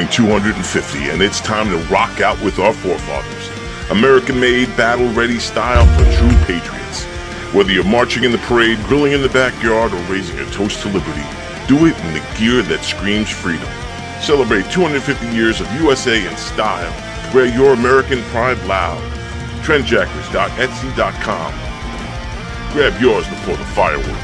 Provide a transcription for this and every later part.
turning 250, and it's time to rock out with our forefathers. American-made, battle-ready style for true patriots. Whether you're marching in the parade, grilling in the backyard, or raising a toast to liberty, do it in the gear that screams freedom. Celebrate 250 years of USA in style. Wear your American pride loud. Trendjackers.etsy.com. Grab yours before the fireworks.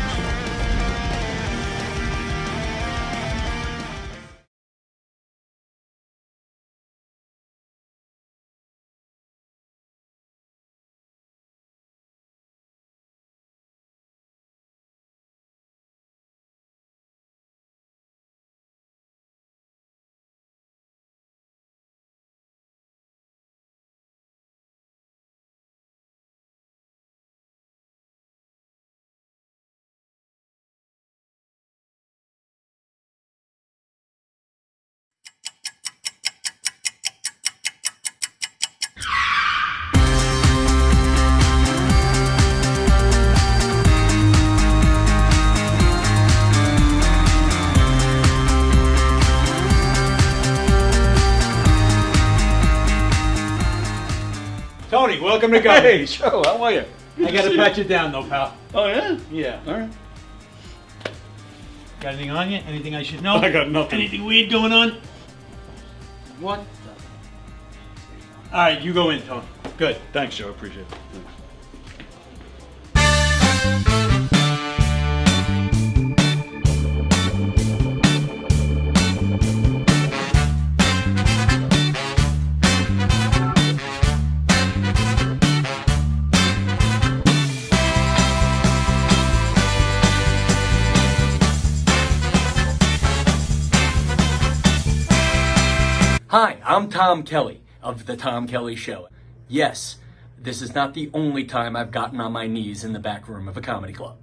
Tony, welcome to go. Hey, Joe, how are you? I gotta pat you down though, pal. Oh, yeah? Yeah. All right. Got anything on you? Anything I should know? I got nothing. Anything weird going on? What? Alright, you go in, Tony. Good. Thanks, Joe. Appreciate it. Thanks. Hi, I'm Tom Kelly of The Tom Kelly Show. Yes, this is not the only time I've gotten on my knees in the back room of a comedy club.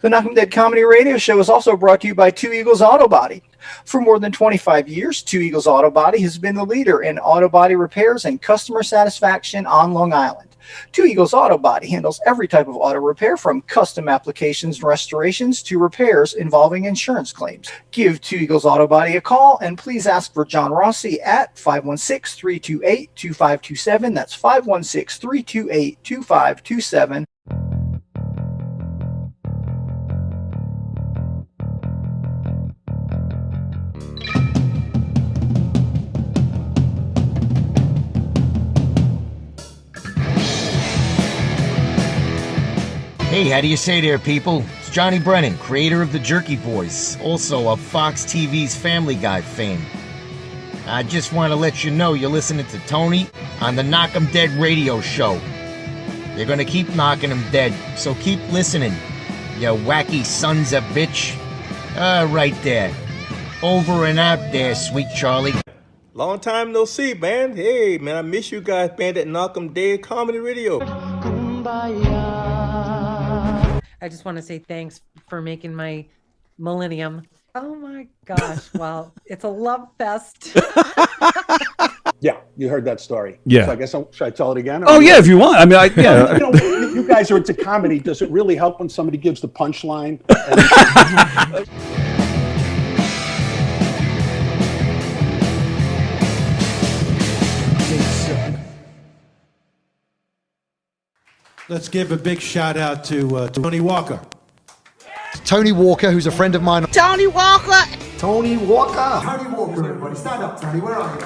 The Knock 'em Dead Comedy Radio Show is also brought to you by Two Eagles Auto Body. For more than 25 years, Two Eagles Auto Body has been the leader in auto body repairs and customer satisfaction on Long Island. Two Eagles Auto Body handles every type of auto repair from custom applications and restorations to repairs involving insurance claims. Give Two Eagles Auto Body a call and please ask for John Rossi at 516-328-2527. That's 516-328-2527. Hey, how do you say there, people? It's Johnny Brennan, creator of the Jerky Boys, also of Fox TV's Family Guy fame. I just want to let you know you're listening to Tony on the Knock 'em Dead radio show. You're gonna keep knocking 'em dead, so keep listening, you wacky sons of bitch. Right there. Over and out there, sweet Charlie. Long time no see, man. Hey, man, I miss you guys, man, that Knock 'em Dead Comedy Radio. I just want to say thanks for making my millennium. Oh my gosh. Well, it's a love fest. Yeah, you heard that story. Yeah. So I guess should I tell it again? Oh, yeah, if you want. I mean, yeah. you guys are into comedy. Does it really help when somebody gives the punchline? Let's give a big shout out to Tony Walker. Tony Walker, who's a friend of mine. Tony Walker! Tony Walker! Tony Walker, everybody. Stand up, Tony. Where are you?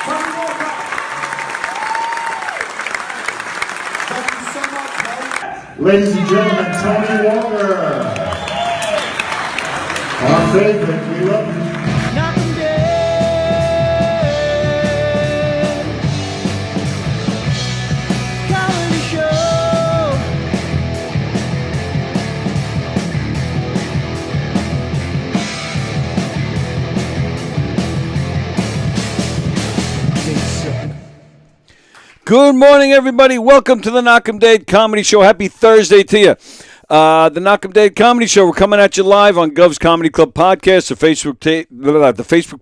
Tony Walker! Thank you so much, mate. Ladies and gentlemen, Tony Walker. Our favorite. We love you. Good morning, everybody. Welcome to the Knock 'em Dead Comedy Show. Happy Thursday to you. The Knock 'em Dead Comedy Show. We're coming at you live on Gov's Comedy Club Podcast, the Facebook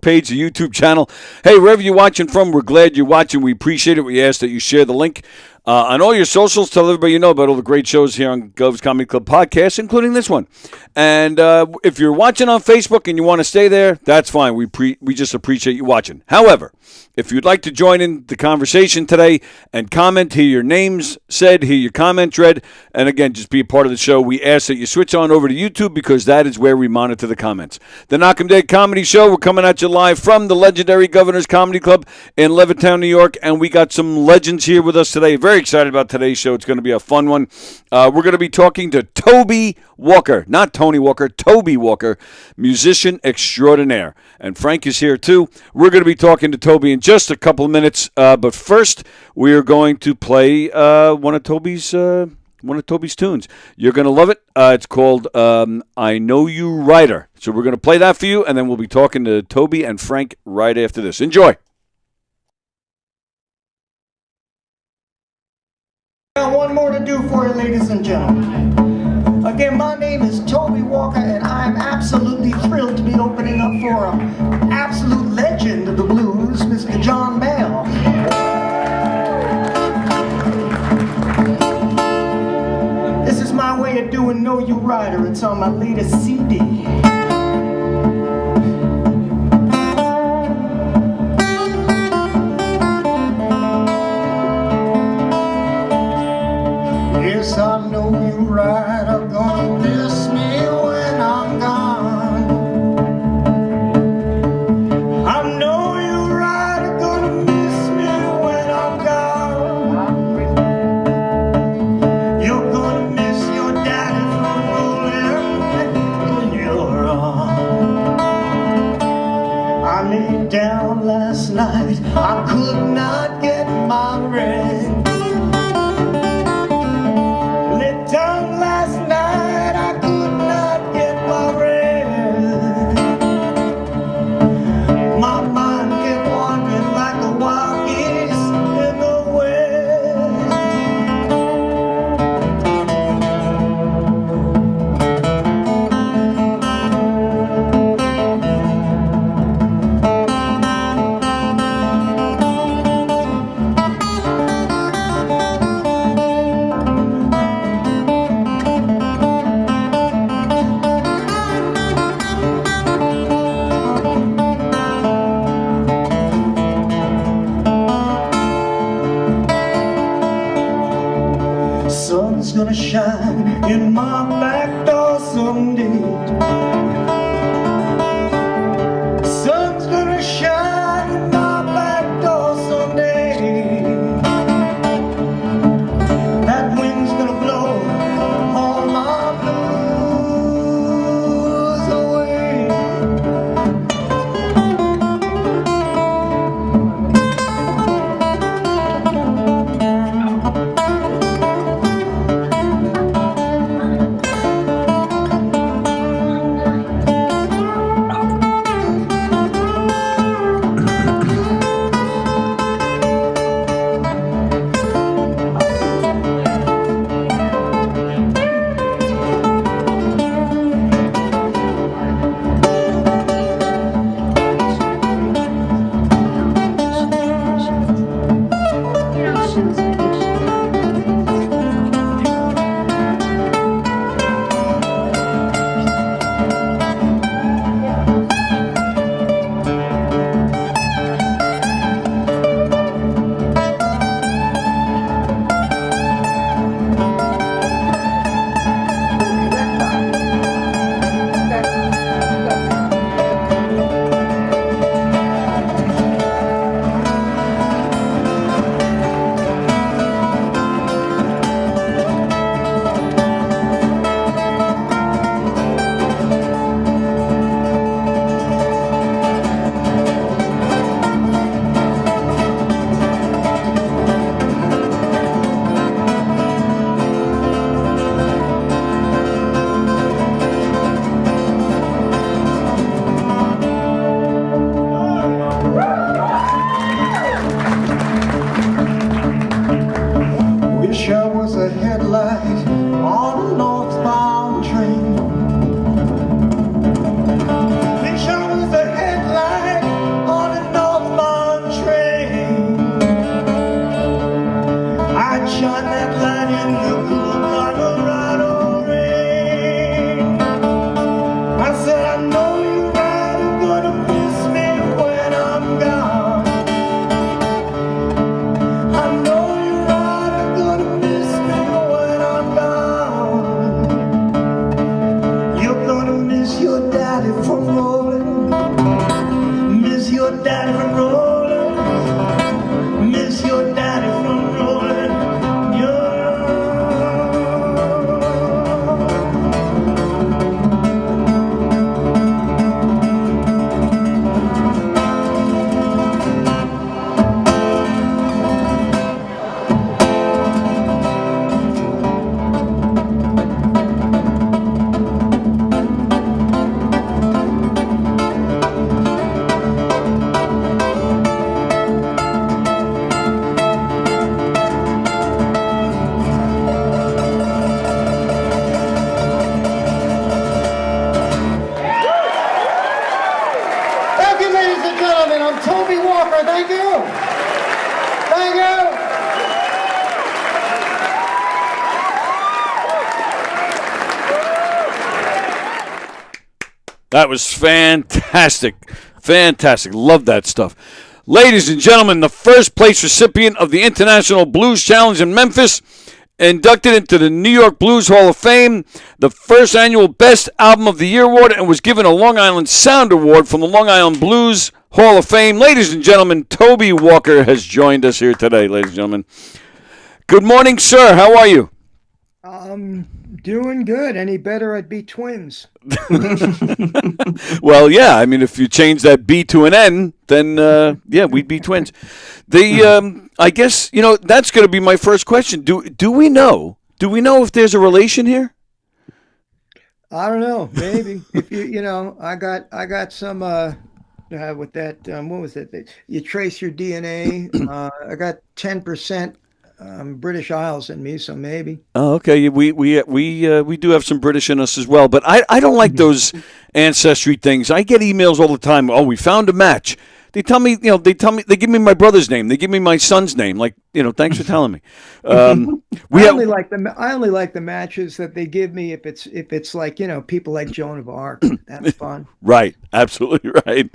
page, the YouTube channel. Hey, wherever you're watching from, we're glad you're watching. We appreciate it. We ask that you share the link on all your socials. Tell everybody you know about all the great shows here on Gov's Comedy Club Podcast, including this one. And if you're watching on Facebook and you want to stay there, that's fine. We just appreciate you watching. However, if you'd like to join in the conversation today and comment, hear your names said, hear your comments read, and again, just be a part of the show, we ask that you switch on over to YouTube because that is where we monitor the comments. The Knock 'em Dead Comedy Show, we're coming at you live from the legendary Governor's Comedy Club in Levittown, New York, and we got some legends here with us today. Very excited about today's show. It's going to be a fun one. We're going to be talking to Toby Walker, not Tony Walker, Toby Walker, musician extraordinaire. And Frank is here too. We're going to be talking to Toby in just a couple of minutes. But first, we are going to play one of Toby's tunes. You're going to love it. It's called I Know You Rider. So we're going to play that for you, and then we'll be talking to Toby and Frank right after this. Enjoy. Got one more to do for you, ladies and gentlemen. Again, my name is Toby Walker, and I'm absolutely thrilled to be opening up for an absolute legend of the blues, Mr. John Bell. This is my way of doing Know You Rider. It's on my latest CD. Yes, I know you right, I'm gonna miss me when I'm gone. I know you right, I'm gonna miss me when I'm gone. You're gonna miss your daddy from rolling in your arms. I laid down last night, I could not get my rest. Down last night, I could not get my rest. My mind kept wandering like the wild geese in the sun's gonna shine in my back door someday. Sun's gonna shine in my back door someday. That wind's gonna blow all my blues away. your daddy from rolling. Miss your daddy from rolling. Miss your daddy from rolling. Thank you, ladies and gentlemen. I'm Toby Walker. Thank you. Thank you. That was fantastic. Fantastic. Love that stuff. Ladies and gentlemen, the first place recipient of the International Blues Challenge in Memphis, inducted into the New York Blues Hall of Fame, the first annual Best Album of the Year award, and was given a Long Island Sound Award from the Long Island Blues Hall of Fame. Ladies and gentlemen, Toby Walker has joined us here today, ladies and gentlemen. Good morning, sir. How are you? Doing good. Any better, I'd be twins. Well, yeah. I mean, if you change that B to an N, then yeah, we'd be twins. I guess that's going to be my first question. Do we know? Do we know if there's a relation here? I don't know. Maybe if I got some with that. What was it? You trace your DNA. I got 10% British Isles in me, so maybe. Oh, okay. We do have some British in us as well, but I don't like those ancestry things. I get emails all the time. Oh, we found a match. They tell me, they give me my brother's name. They give me my son's name. Like, thanks for telling me. I only like the matches that they give me if it's like, people like Joan of Arc. That's fun. Right. Absolutely right.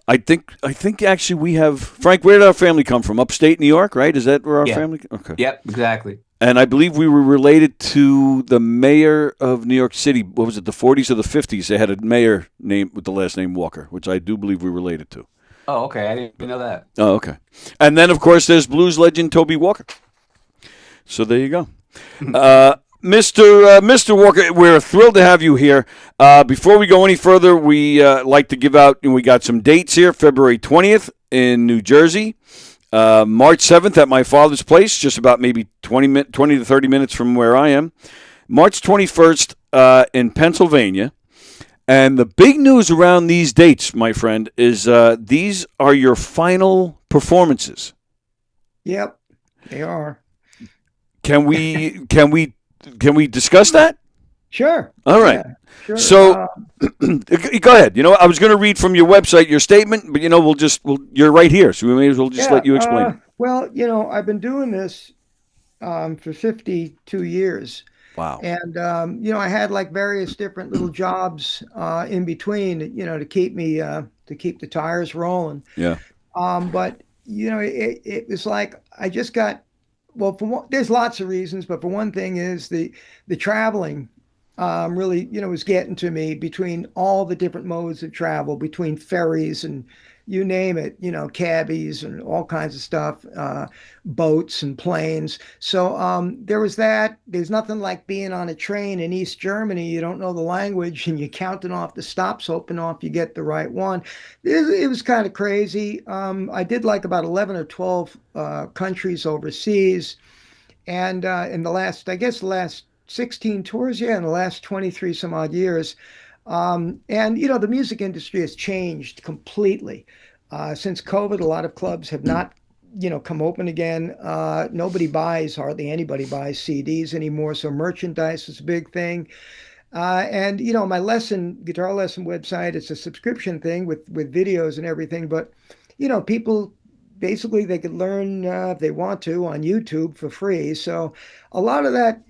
I think actually we have, Frank, where did our family come from? Upstate New York, right? Is that where our family? Okay. Yep, exactly. And I believe we were related to the mayor of New York City. What was it, the 40s or the 50s? They had a mayor name with the last name Walker, which I do believe we related to. Oh, okay. I didn't know that. Oh, okay. And then, of course, there's blues legend Toby Walker. So there you go. Mr. Walker, we're thrilled to have you here. Before we go any further, we like to give out, we got some dates here, February 20th in New Jersey. March 7th at my father's place, just about maybe 20 to 30 minutes from where I am. March 21st in Pennsylvania. And the big news around these dates, my friend, is these are your final performances. Yep, they are. Can we discuss that? Sure. All right. Yeah, sure. So, go ahead. I was going to read from your website your statement, but you're right here, so we may as well just let you explain. Well, I've been doing this for 52 years. Wow. And I had like various different little jobs in between, to keep me to keep the tires rolling. Yeah. But it was like I just got. Well, there's lots of reasons, but for one thing is the traveling really, was getting to me between all the different modes of travel, between ferries and you name it, cabbies and all kinds of stuff, boats and planes. So there was that. There's nothing like being on a train in East Germany. You don't know the language and you're counting off the stops, hoping off you get the right one. It was kind of crazy. I did like about 11 or 12 countries overseas. And in the last 16 tours, in the last 23 some odd years. And, the music industry has changed completely. Since COVID, a lot of clubs have not, come open again. Hardly anybody buys CDs anymore. So merchandise is a big thing. And, my guitar lesson website, it's a subscription thing with videos and everything. But, people basically they could learn if they want to on YouTube for free. So a lot of that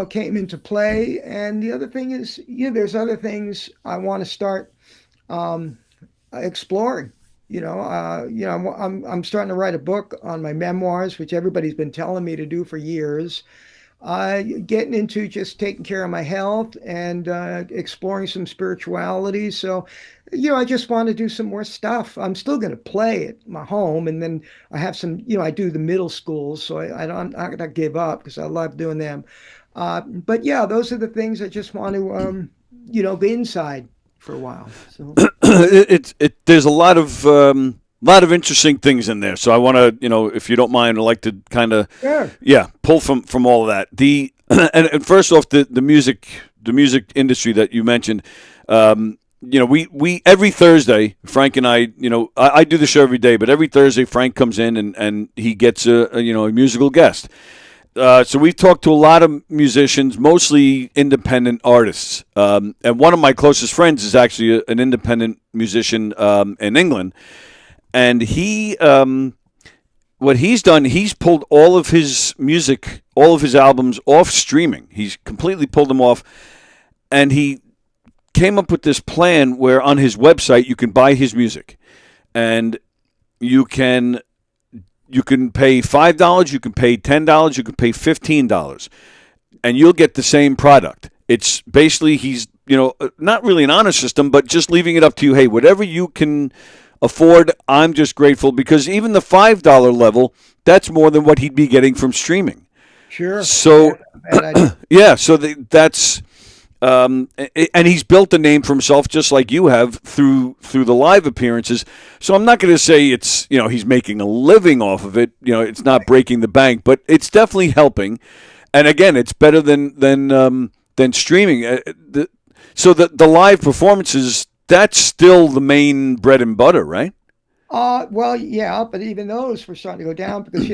came into play. And the other thing is, there's other things I want to start exploring. I'm starting to write a book on my memoirs, which everybody's been telling me to do for years. getting into just taking care of my health and exploring some spirituality. So, I just want to do some more stuff. I'm still going to play at my home, and then I have some, I do the middle schools, so I'm not going to give up because I love doing them. But yeah, those are the things I just want to, be inside for a while. So there's a lot of interesting things in there. So I want to, if you don't mind, I'd like to kind of, pull from all of that. And first off, the music industry that you mentioned. We every Thursday, Frank and I do the show every day, but every Thursday Frank comes in and he gets a musical guest. So we've talked to a lot of musicians, mostly independent artists. And one of my closest friends is actually an independent musician in England. And he, what he's done, he's pulled all of his music, all of his albums off streaming. He's completely pulled them off. And he came up with this plan where on his website you can buy his music. And you can pay $5, you can pay $10, you can pay $15, and you'll get the same product. It's basically he's not really an honor system, but just leaving it up to you. Hey, whatever you can afford, I'm just grateful because even the $5 level, that's more than what he'd be getting from streaming. Sure. So so that's. And he's built a name for himself just like you have through the live appearances. So I'm not going to say it's he's making a living off of it. It's not breaking the bank, but it's definitely helping. And again, it's better than streaming. So the live performances, that's still the main bread and butter, right? Well, yeah, but even those were starting to go down because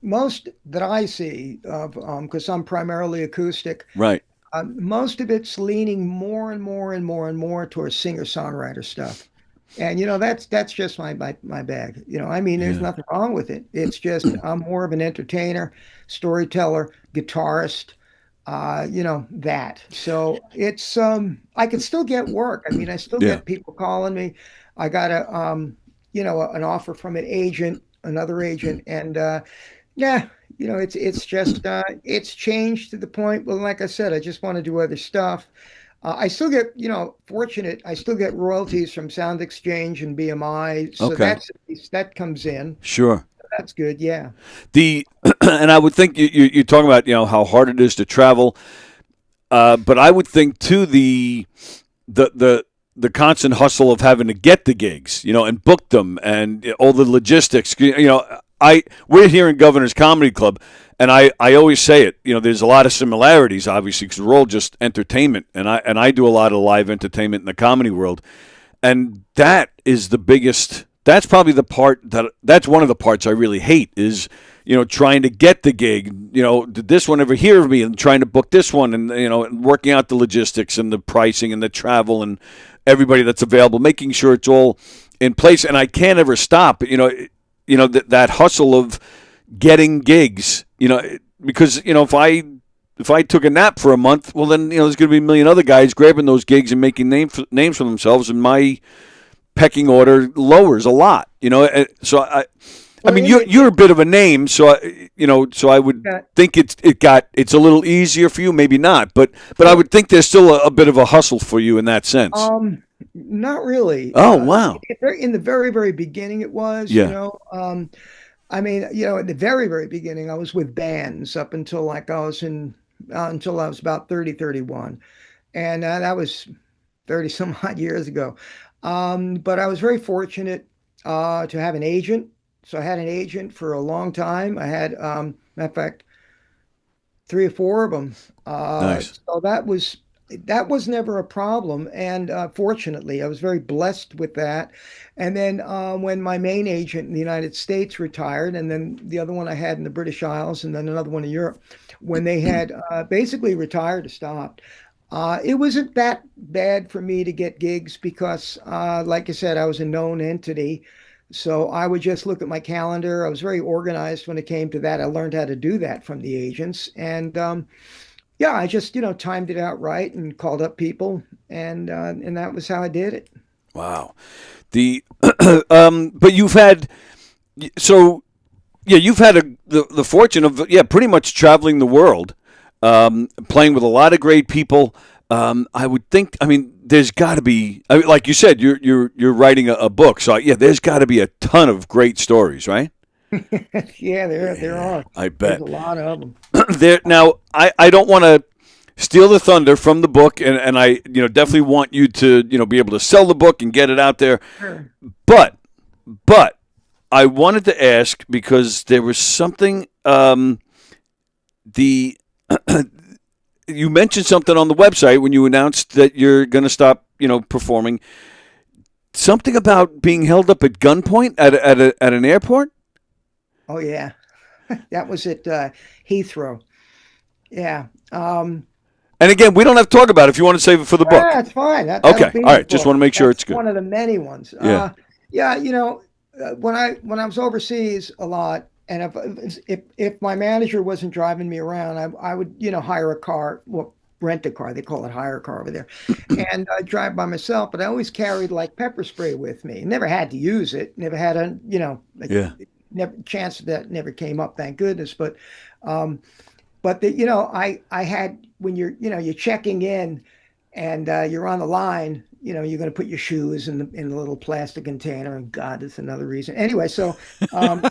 most that I see of because I'm primarily acoustic, right. Most of it's leaning more and more and more and more towards singer-songwriter stuff. And, that's just my bag. There's nothing wrong with it. It's just I'm more of an entertainer, storyteller, guitarist, that. So it's I can still get work. I still get people calling me. I got an offer from another agent, and it's just it's changed to the point. Well, like I said, I just want to do other stuff. I still get, fortunate. I still get royalties from Sound Exchange and BMI, so that comes in. Sure, that's good. Yeah. And I would think you're talking about how hard it is to travel, but I would think too the constant hustle of having to get the gigs, and book them, and all the logistics, We're here in Governor's Comedy Club, and I always say it. There's a lot of similarities, obviously, because we're all just entertainment, and I do a lot of live entertainment in the comedy world, and that is the biggest. That's probably the part that's one of the parts I really hate is trying to get the gig. Did this one ever hear of me? And trying to book this one, and and working out the logistics and the pricing and the travel and everybody that's available, making sure it's all in place. And I can't ever stop. That hustle of getting gigs, because, if I took a nap for a month, well, then, there's going to be a million other guys grabbing those gigs and making names for themselves, and my pecking order lowers a lot, So you're a bit of a name, so I would think it's a little easier for you, maybe not, but I would think there's still a bit of a hustle for you in that sense. Not really. Oh, wow. In the very, very beginning, it was, at the very, very beginning, I was with bands up until until I was about 30, 31. And that was 30 some odd years ago. But I was very fortunate to have an agent. So I had an agent for a long time. I had, matter of fact, 3 or 4 of them. Nice. So that was never a problem. And fortunately, I was very blessed with that. And then when my main agent in the United States retired, and then the other one I had in the British Isles, and then another one in Europe, when they had basically retired or stopped, it wasn't that bad for me to get gigs because, like I said, I was a known entity. So I would just look at my calendar. I was very organized when it came to that. I learned how to do that from the agents. And I just, timed it out right and called up people, and that was how I did it. Wow. But you've had, so Yeah, you've had the fortune of pretty much traveling the world, playing with a lot of great people. I would think. I mean, there's got to be. I mean, like you said, you're writing a book, so yeah, there's got to be a ton of great stories, right? Yeah, there are. I bet. There's a lot of them. Now, I don't want to steal the thunder from the book, and I definitely want you to be able to sell the book and get it out there. Sure. But I wanted to ask because there was something. You mentioned something on the website when you announced that you're going to stop, performing. Something about being held up at gunpoint at an airport. Oh yeah, that was at Heathrow. Yeah. And again, we don't have to talk about it if you want to save it for the book. Yeah, it's fine. Okay, all right. Just want to make sure it's good. One of the many ones. Yeah. When I was overseas a lot, and if my manager wasn't driving me around, I would hire a car, rent a car. They call it hire a car over there, and I drive by myself. But I always carried like pepper spray with me. Never had to use it. Never had never chance of that never came up. Thank goodness. But I had when you're checking in, and you're on the line. You're going to put your shoes in the little plastic container, and God, that's another reason. Anyway, so one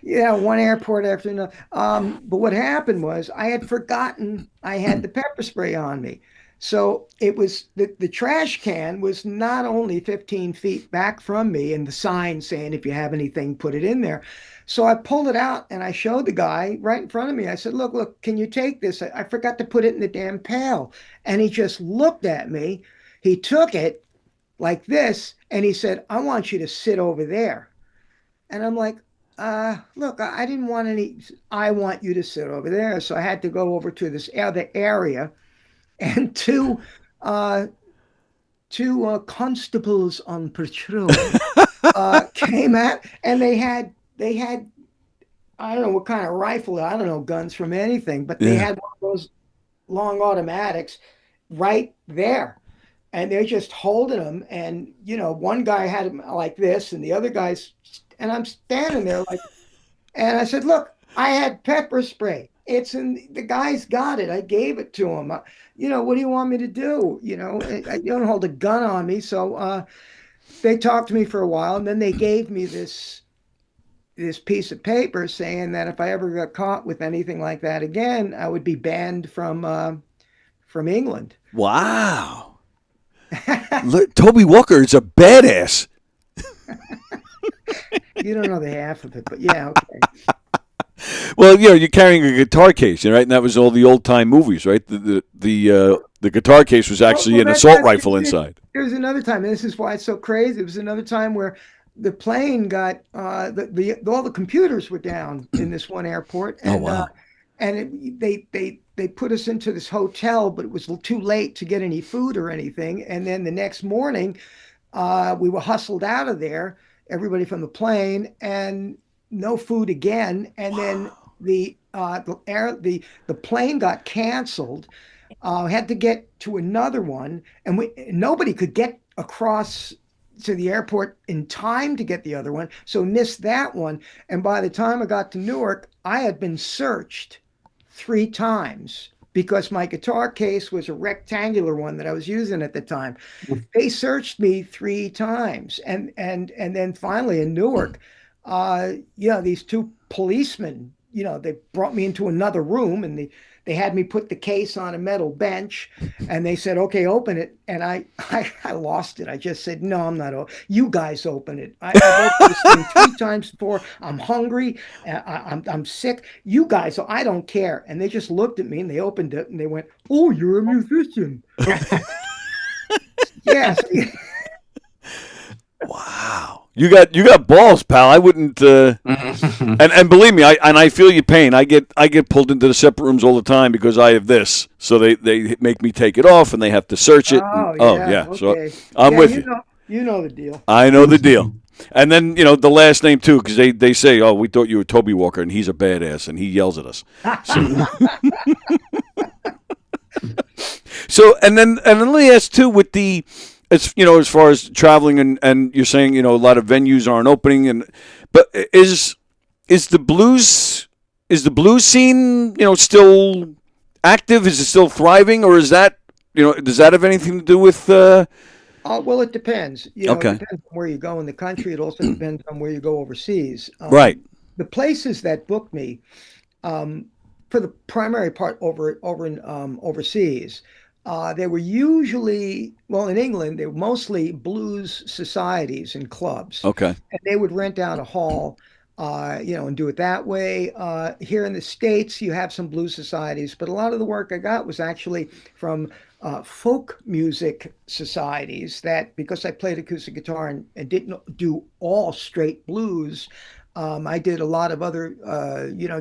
airport after another. But what happened was I had forgotten I had the pepper spray on me. So it was the trash can was not only 15 feet back from me, and the sign saying if you have anything, put it in there. So I pulled it out and I showed the guy right in front of me. I said, look, can you take this? I forgot to put it in the damn pail. And he just looked at me. He took it like this and he said, I want you to sit over there. And I'm like, look, I didn't want any. I want you to sit over there. So I had to go over to this other area, and two constables on patrol came out, and they had I don't know what kind of rifle, I don't know guns from anything, but they had one of those long automatics right there, and they're just holding them. And one guy had him like this, and the other guy's, and I'm standing there like, and I said, look, I had pepper spray. It's in, the guy's got it. I gave it to him. What do you want me to do? I don't hold a gun on me. So they talked to me for a while, and then they gave me this piece of paper saying that if I ever got caught with anything like that again, I would be banned from England. Wow. Look, Toby Walker is a badass. You don't know the half of it, but yeah, okay. Well, you're carrying a guitar case, right? And that was all the old time movies, right? The guitar case was actually an assault rifle inside. There's another time, and this is why it's so crazy. It was another time where the plane got all the computers were down in this one airport, and they put us into this hotel, but it was too late to get any food or anything. And then the next morning, we were hustled out of there, everybody from the plane, and no food again. And then the plane got canceled. Had to get to another one, and nobody could get across to the airport in time to get the other one, so missed that one. And by the time I got to Newark, I had been searched 3 times because my guitar case was a rectangular one that I was using at the time. They searched me 3 times, and then finally in Newark, these 2 policemen, they brought me into another room, and they had me put the case on a metal bench, and they said, okay, open it. And I lost it. I just said, no, I'm not. You guys open it. I've opened this thing 3 times before. I'm hungry. I'm sick. You guys, so I don't care. And they just looked at me, and they opened it, and they went, oh, you're a musician. Yes. Wow. You got balls, pal. I wouldn't. And believe me, I feel your pain. I get pulled into the separate rooms all the time because I have this. So they make me take it off, and they have to search it. Oh yeah. Okay. So I'm with you. You know the deal. I know the deal. And then the last name too, because they say, oh, we thought you were Toby Walker, and he's a badass, and he yells at us. So and then let me ask too with the. As far as traveling and you're saying, a lot of venues aren't opening, but is is the blues scene, still active? Is it still thriving, or is that, does that have anything to do with? Well, it depends. Okay. It depends on where you go in the country. It also depends on where you go overseas. Right. The places that book me, for the primary part over in overseas, they were usually, well, in England, they were mostly blues societies and clubs. Okay. And they would rent out a hall, and do it that way. Here in the States, you have some blues societies, but a lot of the work I got was actually from folk music societies that, because I played acoustic guitar and didn't do all straight blues, I did a lot of other,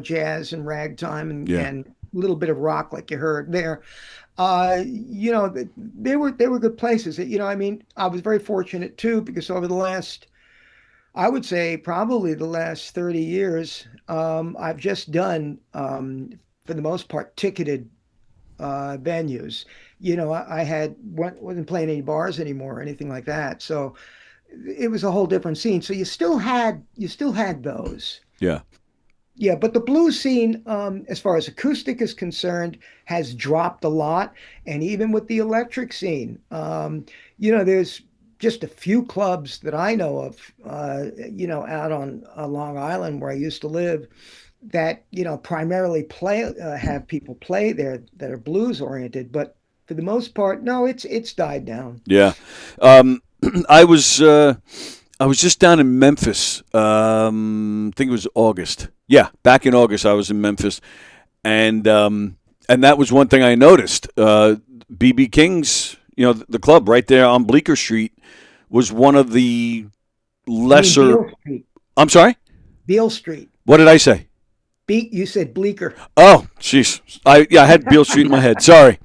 jazz and ragtime and a little bit of rock, like you heard there. They were good places. I was very fortunate too, because over the last, I would say probably the last 30 years, I've just done, for the most part, ticketed venues. I wasn't playing any bars anymore or anything like that. So it was a whole different scene. So you still had those. Yeah. Yeah, but the blues scene, as far as acoustic is concerned, has dropped a lot. And even with the electric scene, there's just a few clubs that I know of, out on Long Island where I used to live, that primarily have people play there that are blues oriented. But for the most part, no, it's died down. Yeah. I was just down in Memphis. I think it was August. Yeah, back in August, I was in Memphis, and that was one thing I noticed. BB King's, the club right there on Bleecker Street, was one of the lesser. Beale Street. I'm sorry. Beale Street. What did I say? You said Bleecker. Oh, jeez. I had Beale Street in my head. Sorry.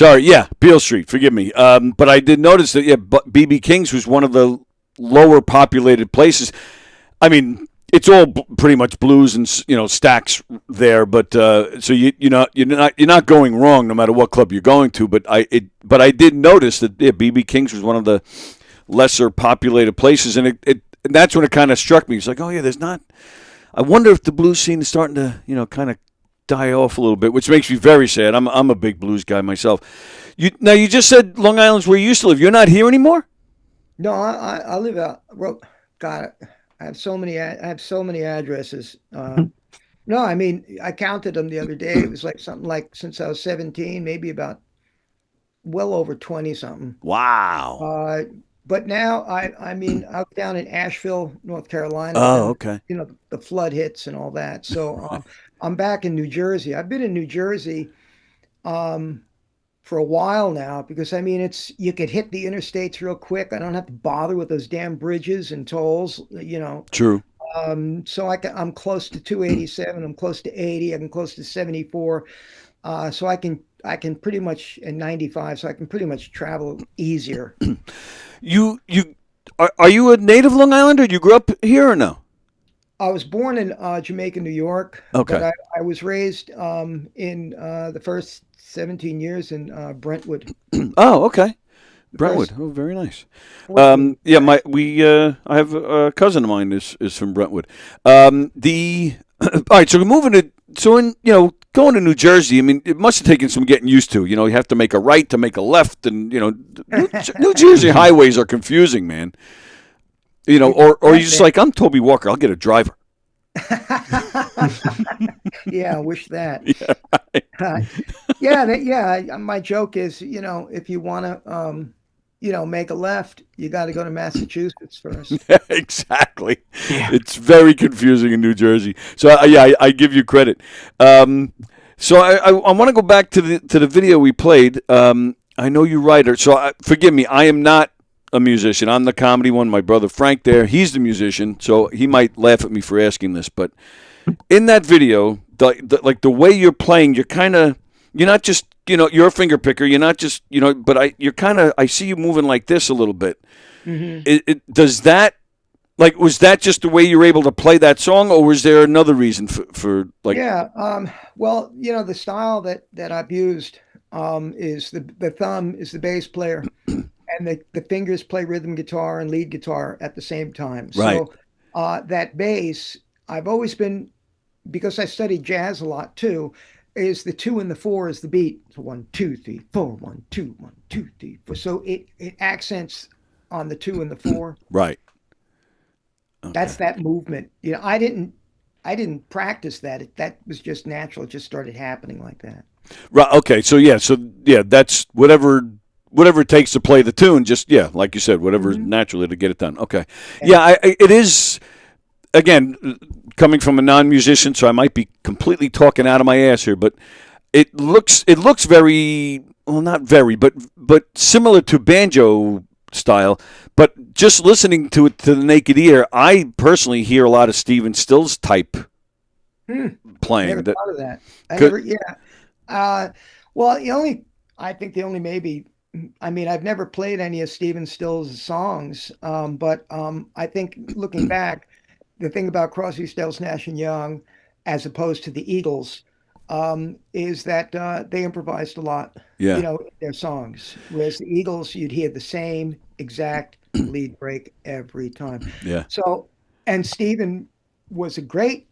Yeah, Beale Street. Forgive me. But I did notice that BB King's was one of the lower populated places. I mean, it's all pretty much blues and stacks there. But so you're not going wrong no matter what club you're going to. But I did notice that BB King's was one of the lesser populated places, and and that's when it kind of struck me. It's like, oh yeah, there's not. I wonder if the blues scene is starting to kind of die off a little bit, which makes me very sad. I'm a big blues guy myself. You just said Long Island's where you used to live. You're not here anymore? No, I live out. God, I have so many addresses. No, I mean, I counted them the other day. It was like something like, since I was 17, maybe about well over 20 something. Wow. But now I mean, I was down in Asheville, North Carolina. Oh, okay. The flood hits and all that. So I'm back in New Jersey. I've been in New Jersey for a while now, because I mean, you could hit the interstates real quick. I don't have to bother with those damn bridges and tolls, True. So I'm close to 287. I'm close to 80. I'm close to 74. So I can pretty much, in 95. So I can pretty much travel easier. Are you a native Long Islander? You grew up here or no? I was born in Jamaica, New York. Okay. But I was raised in the first 17 years in Brentwood. Oh, okay. Brentwood. Oh, very nice. I have a cousin of mine is from Brentwood. All right, so we're moving to going to New Jersey. I mean, it must have taken some getting used to. You have to make a right to make a left, and New Jersey highways are confusing, man. Or you're just like, I'm Toby Walker, I'll get a driver. Yeah, I wish that. Yeah. My joke is, if you want to, make a left, you got to go to Massachusetts first. Exactly. Yeah. It's very confusing in New Jersey. So I give you credit. So I want to go back to the video we played. I know you write her, so forgive me. I am not a musician. I'm the comedy one. My brother Frank there, he's the musician, so he might laugh at me for asking this. But in that video, the way you're playing, you're not just you're a finger picker. You're not just but I see you moving like this a little bit. Mm-hmm. Does that was that just the way you were able to play that song, or was there another reason for like? Yeah. Well, the style that I've used is the thumb is the bass player. And the fingers play rhythm guitar and lead guitar at the same time. Right. So that bass I've always been, because I studied jazz a lot too, is the 2 and the 4 is the beat. So 1, 2, 3, 4, 1, 2, 1, 2, 3, 4. So it accents on the 2 and the 4. Right. That's that movement. I didn't practice that. That was just natural. It just started happening like that. Right. Okay. So yeah, that's whatever it takes to play the tune. Just like you said, whatever naturally to get it done. Okay. Yeah, it is. Again, coming from a non-musician, so I might be completely talking out of my ass here, but it looks very, well, not very, but similar to banjo style. But just listening to it to the naked ear, I personally hear a lot of Stephen Stills type playing. Never thought of that. Well, I think the only maybe. I mean, I've never played any of Stephen Stills' songs, but I think looking back, the thing about Crosby, Stills, Nash and Young, as opposed to the Eagles, is that they improvised a lot. Yeah. Their songs. Whereas the Eagles, you'd hear the same exact lead break every time. Yeah. So, and Stephen was a great,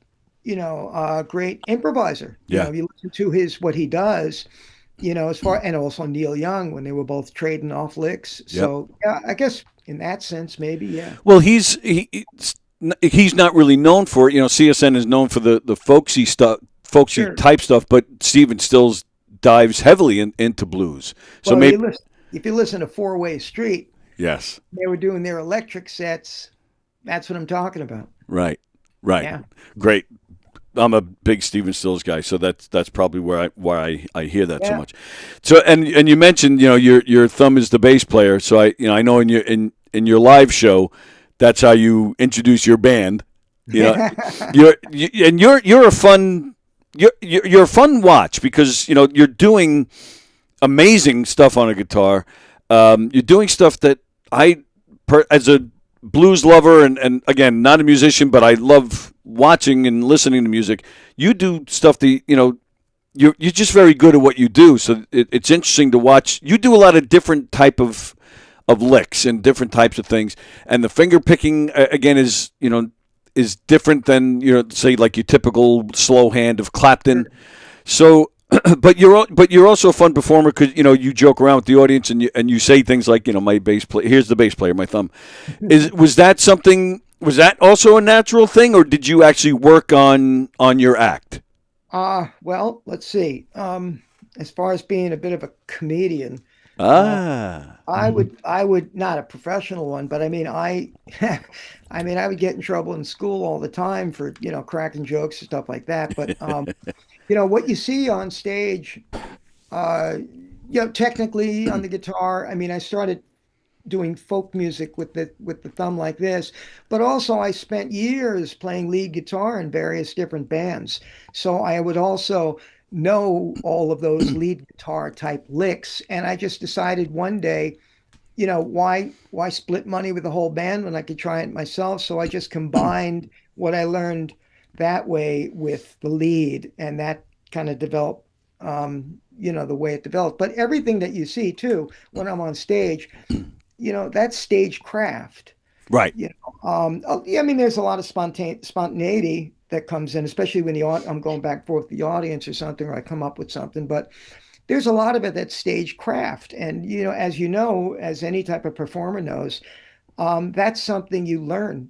great improviser. Yeah. You listen to what he does. And also Neil Young when they were both trading off licks. So yeah, I guess in that sense, maybe, yeah. Well, he's not really known for it. CSN is known for the folksy stuff, type stuff, but Stephen Stills dives heavily into blues. So well, maybe if you listen to Four Way Street, yes, they were doing their electric sets. That's what I'm talking about. Right. Yeah. Great. I'm a big Stephen Stills guy, so that's probably why I hear that so much. So and you mentioned your thumb is the bass player, so I know in your live show that's how you introduce your band. You're a fun watch because you're doing amazing stuff on a guitar. You're doing stuff that as a blues lover and again not a musician, but I love watching and listening to music. You do stuff that you're just very good at what you do. So it's interesting to watch. You do a lot of different type of licks and different types of things. And the finger picking again is different than say like your typical slow hand of Clapton. So. But you're also a fun performer because you joke around with the audience and you say things like my bass player. Here's the bass player, my thumb. Was that also a natural thing, or did you actually work on your act? Well, let's see. As far as being a bit of a comedian, I would not a professional one, but I mean I would get in trouble in school all the time for cracking jokes and stuff like that. But what you see on stage, technically on the guitar. I mean, I started doing folk music with the thumb like this, but also I spent years playing lead guitar in various different bands. So I would also know all of those lead guitar type licks. And I just decided one day, why split money with the whole band when I could try it myself? So I just combined what I learned that way with the lead, and that kind of developed, the way it developed. But everything that you see too, when I'm on stage, that's stage craft. Right. I mean, there's a lot of spontaneity that comes in, especially when I'm going back and forth with the audience or something, or I come up with something, but there's a lot of it that's stage craft. And, as any type of performer knows, that's something you learn,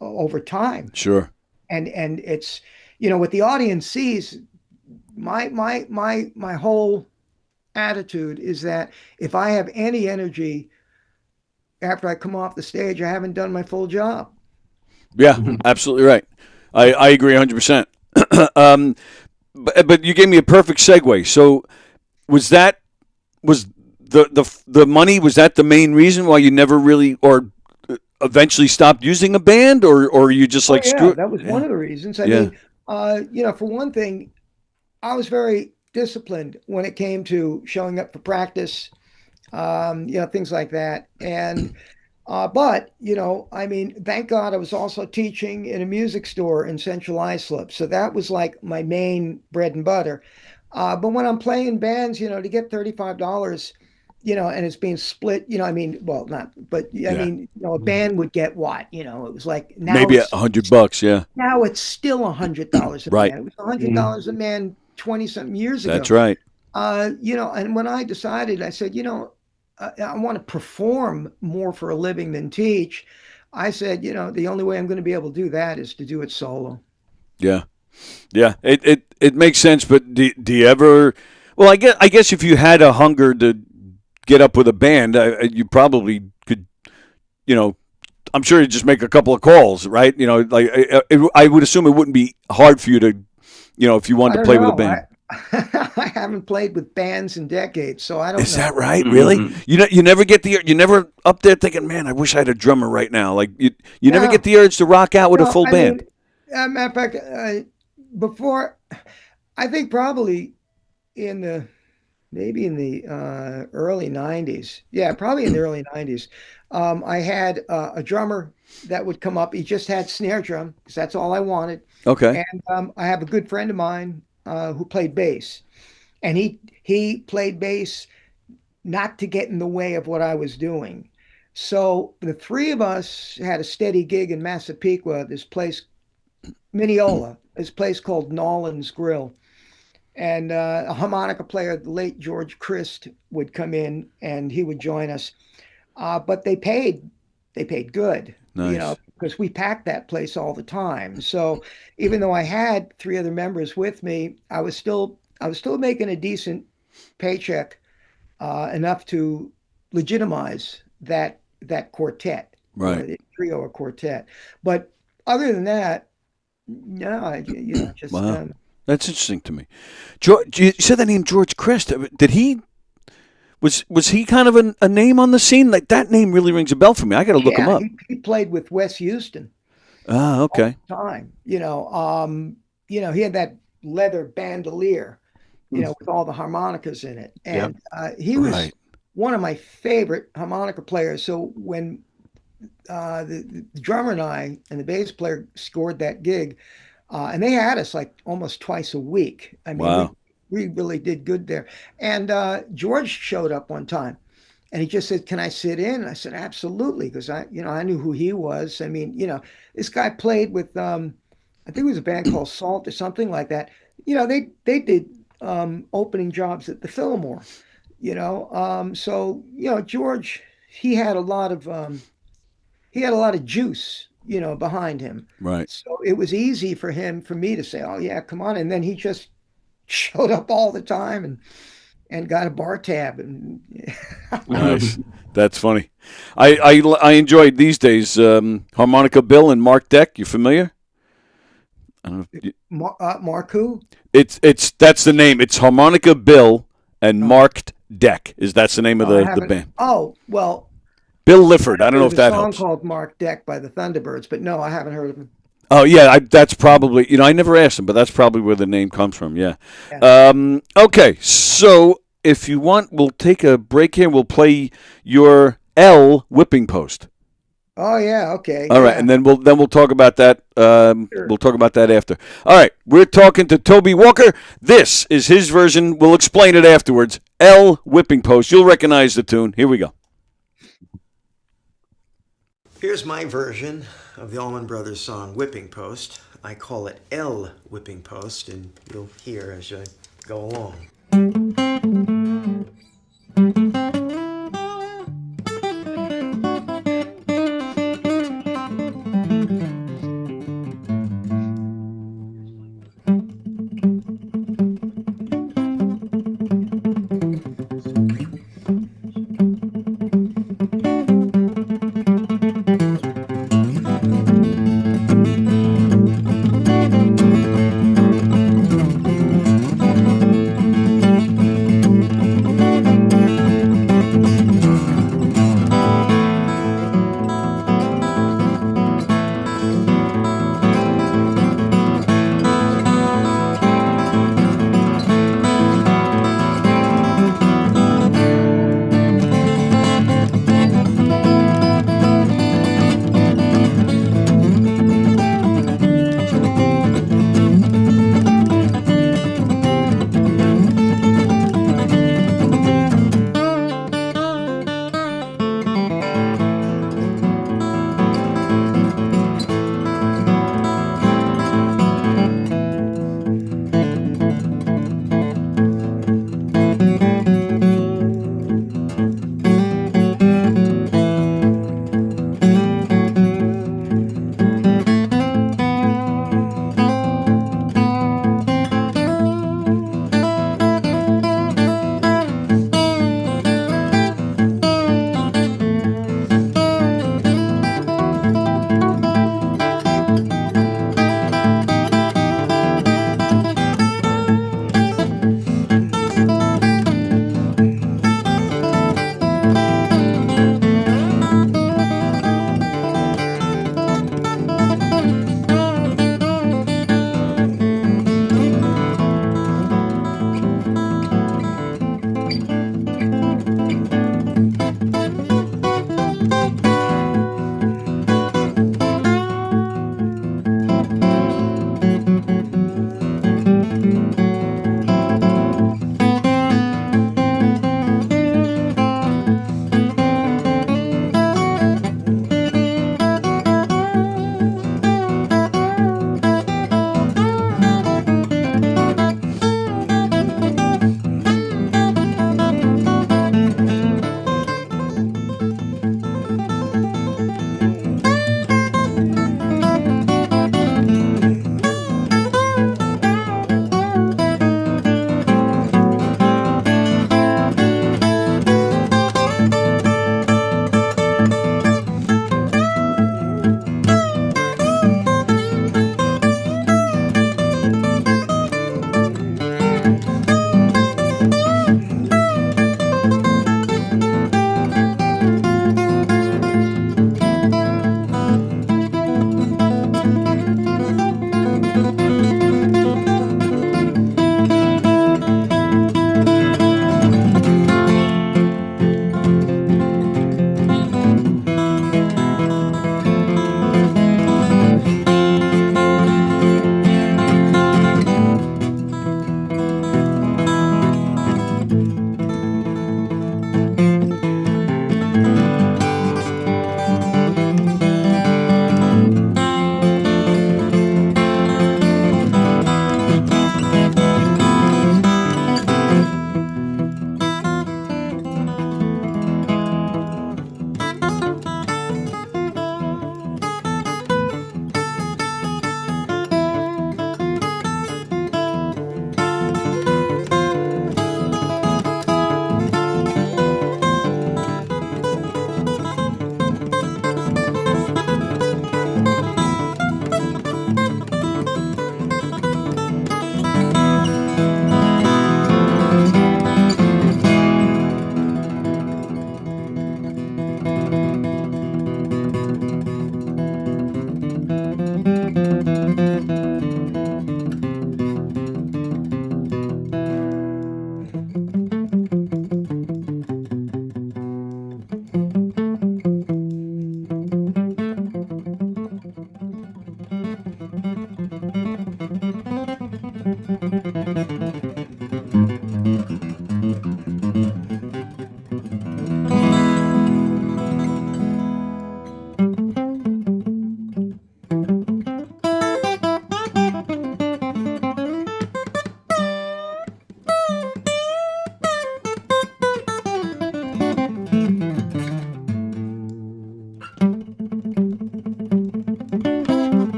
over time. Sure. And it's, what the audience sees, my whole attitude is that if I have any energy after I come off the stage, I haven't done my full job. Yeah, absolutely right. I agree 100%. But you gave me a perfect segue. So was the money, was that the main reason why you never really or eventually stopped using a band, or you just screw it? That was one of the reasons. I mean, for one thing, I was very disciplined when it came to showing up for practice, things like that. And, but I mean, thank God I was also teaching in a music store in Central Islip. So that was like my main bread and butter. But when I'm playing bands, to get $35, and it's being split, I mean, well, not, but I mean, a band would get what, it was like now Maybe it's- $100. Yeah. now it's still $100 a Right. man. It was $100 a man 20 something years ago. That's right. And when I decided, I said, I want to perform more for a living than teach. I said, the only way I'm going to be able to do that is to do it solo. Yeah. Yeah. It makes sense. But do you ever? Well, I guess if you had a hunger to get up with a band, you probably could. I'm sure you just make a couple of calls, right? I would assume it wouldn't be hard for you to, if you wanted to play with a band. I haven't played with bands in decades, so I don't know. Is that right? Really? You never get you never up there thinking, man, I wish I had a drummer right now. Like you never get the urge to rock out with a full band. Matter of fact, before, I think probably maybe in the early 90s. Yeah, probably in the early 90s. I had a drummer that would come up. He just had snare drum because that's all I wanted. Okay. And I have a good friend of mine who played bass. And he played bass not to get in the way of what I was doing. So the three of us had a steady gig in Massapequa, this place, Mineola, this place called Nolan's Grill. And a harmonica player, the late George Christ, would come in and he would join us. But they paid good, Nice. because we packed that place all the time. So even though I had three other members with me, I was still making a decent paycheck, enough to legitimize that quartet, Right. the trio or quartet. But other than that, no, just Wow. That's interesting to me. George, you said the name George Christ. Did he? Was he kind of a name on the scene? Like that name really rings a bell for me. I got to look him up. He played with Wes Houston. Ah, okay. All the time, he had that leather bandolier, with all the harmonicas in it, and he was one of my favorite harmonica players. So when the drummer and I and the bass player scored that gig, and they had us like almost twice a week. I mean, wow. we really did good there. And George showed up one time and he just said, "Can I sit in?" And I said, "Absolutely." Because I knew who he was. I mean, this guy played with, I think it was a band called Salt or something like that. They did opening jobs at the Fillmore, so, George, he had a lot of juice, behind him. Right. So it was easy for me to say, "Oh yeah, come on." And then he just showed up all the time and got a bar tab. And Nice. That's funny. I enjoyed these days Harmonica Bill and Mark Deck. You familiar? I don't know. Mark who? That's the name. It's Harmonica Bill and Marked Deck. That's the name of the band. Oh, well, Bill Lifford. I don't know if that song helps. called Mark Deck by the Thunderbirds, but no, I haven't heard of him. Oh yeah, that's probably I never asked him, but that's probably where the name comes from. Yeah. Okay, so if you want, we'll take a break here. We'll play your L whipping post. Oh yeah, okay. All right, and then we'll talk about that. Sure. We'll talk about that after. All right, we're talking to Toby Walker. This is his version. We'll explain it afterwards. L whipping post. You'll recognize the tune. Here we go. Here's my version of the Allman Brothers song Whipping Post. I call it L Whipping Post, and you'll hear as I go along.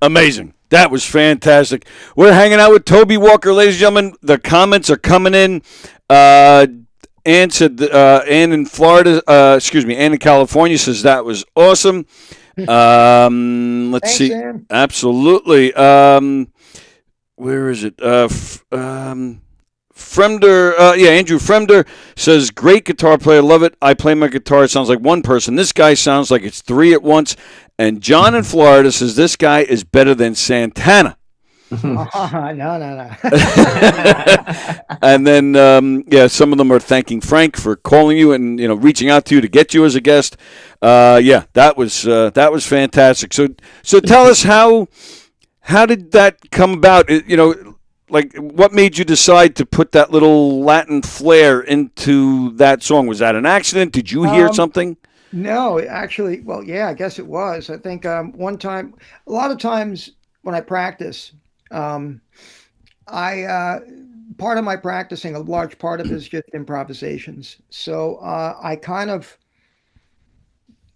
Amazing. That was fantastic. We're hanging out with Toby Walker, ladies and gentlemen. The comments are coming in. Ann said, Ann in Florida, Ann in California says that was awesome. Let's Thanks, see. Ann. Absolutely. Where is it? Fremder, Andrew Fremder says, great guitar player, love it. I play my guitar, it sounds like one person. This guy sounds like it's three at once. And John in Florida says, this guy is better than Santana. No. And then, some of them are thanking Frank for calling you and, reaching out to you to get you as a guest. That was fantastic. So tell us how did that come about? What made you decide to put that little Latin flair into that song? Was that an accident? Did you hear something? No, actually, well, yeah, I guess it was. I think one time, a lot of times when I practice, part of my practicing, a large part of it is just improvisations. So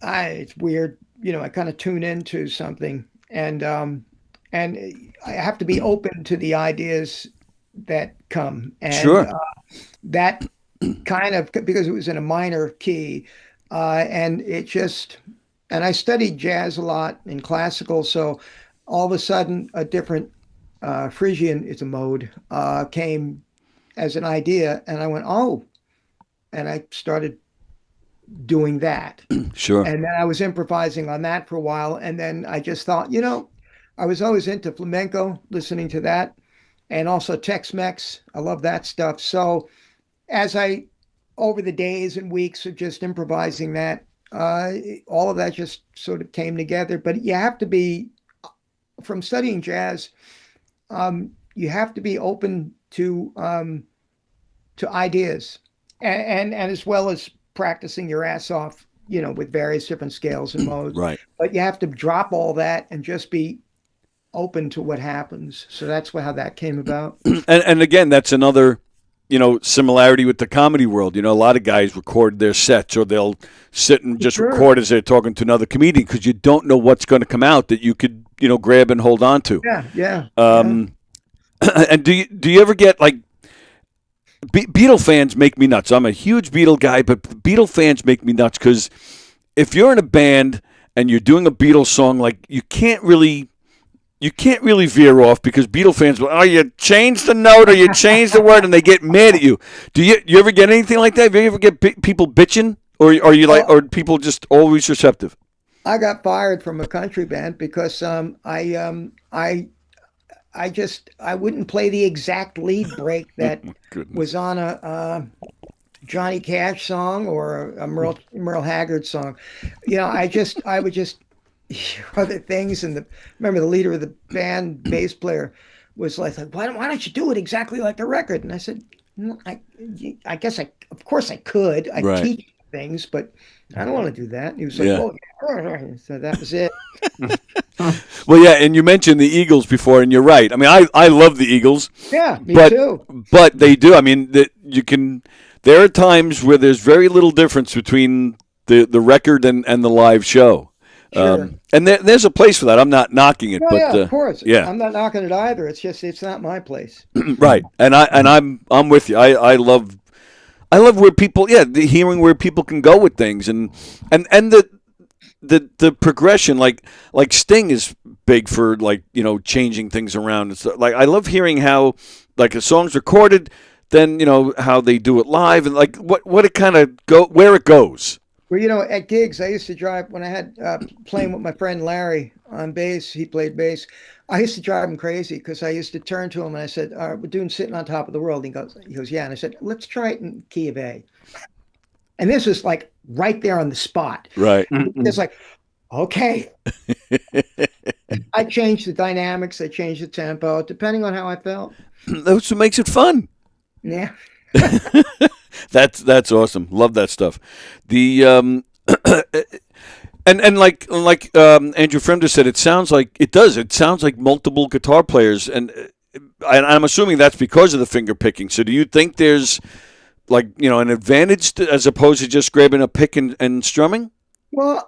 it's weird, I kind of tune into something, and I have to be open to the ideas that come. And sure. That kind of, because it was in a minor key, and I studied jazz a lot in classical, so all of a sudden a different Phrygian, it's a mode, came as an idea, and I went, oh, and I started doing that. Sure. And then I was improvising on that for a while, and then I just thought, I was always into flamenco, listening to that, and also Tex-Mex. I love that stuff. So over the days and weeks of just improvising that, all of that just sort of came together. But you have to be, from studying jazz, you have to be open to ideas, and as well as practicing your ass off, with various different scales and modes. Right. But you have to drop all that and just be open to what happens. So that's how that came about. And again, that's another, similarity with the comedy world. A lot of guys record their sets, or they'll sit and just record as they're talking to another comedian, because you don't know what's going to come out that you could, grab and hold on to. Yeah. And do you ever get Beatle fans make me nuts. I'm a huge Beatle guy, but Beatle fans make me nuts because if you're in a band and you're doing a Beatles song, you can't really veer off, because Beatle fans will, oh, you changed the note or you changed the word, and they get mad at you. Do you ever get anything like that? Do you ever get people bitching, or are you or people just always receptive? I got fired from a country band because I wouldn't play the exact lead break that was on a Johnny Cash song or a Merle Haggard song. I would just hear other things, and remember the leader of the band, bass player, was like, why don't you do it exactly like the record? And I said, I guess of course I could. I teach things, but I don't want to do that. And he was like, oh, yeah. So that was it. Well, yeah, and you mentioned the Eagles before, and you're right. I mean, I love the Eagles. Yeah, me too. But they do. I mean, there are times where there's very little difference between the record and the live show. Sure. And there's a place for that. I'm not knocking it, No, but yeah, of course. yeah, I'm not knocking it either. It's just it's not my place. Right. And I'm with you. I love where people, hearing where people can go with things, and the progression, like Sting is big for changing things around. It's I love hearing how a song's recorded, then how they do it live, and what it kind of where it goes. Well, at gigs, I used to drive when I had playing with my friend Larry on bass. He played bass. I used to drive him crazy because I used to turn to him and I said, "All right, we're doing Sitting on Top of the World." And he goes, "Yeah." And I said, "Let's try it in key of A." And this was right there on the spot. Right. It's okay. I changed the dynamics. I changed the tempo, depending on how I felt. That's what makes it fun. Yeah. That's awesome. Love that stuff. The and like Andrew Fremder said, it sounds like it does. It sounds like multiple guitar players, and I'm assuming that's because of the finger picking. So do you think there's an advantage as opposed to just grabbing a pick and strumming? Well,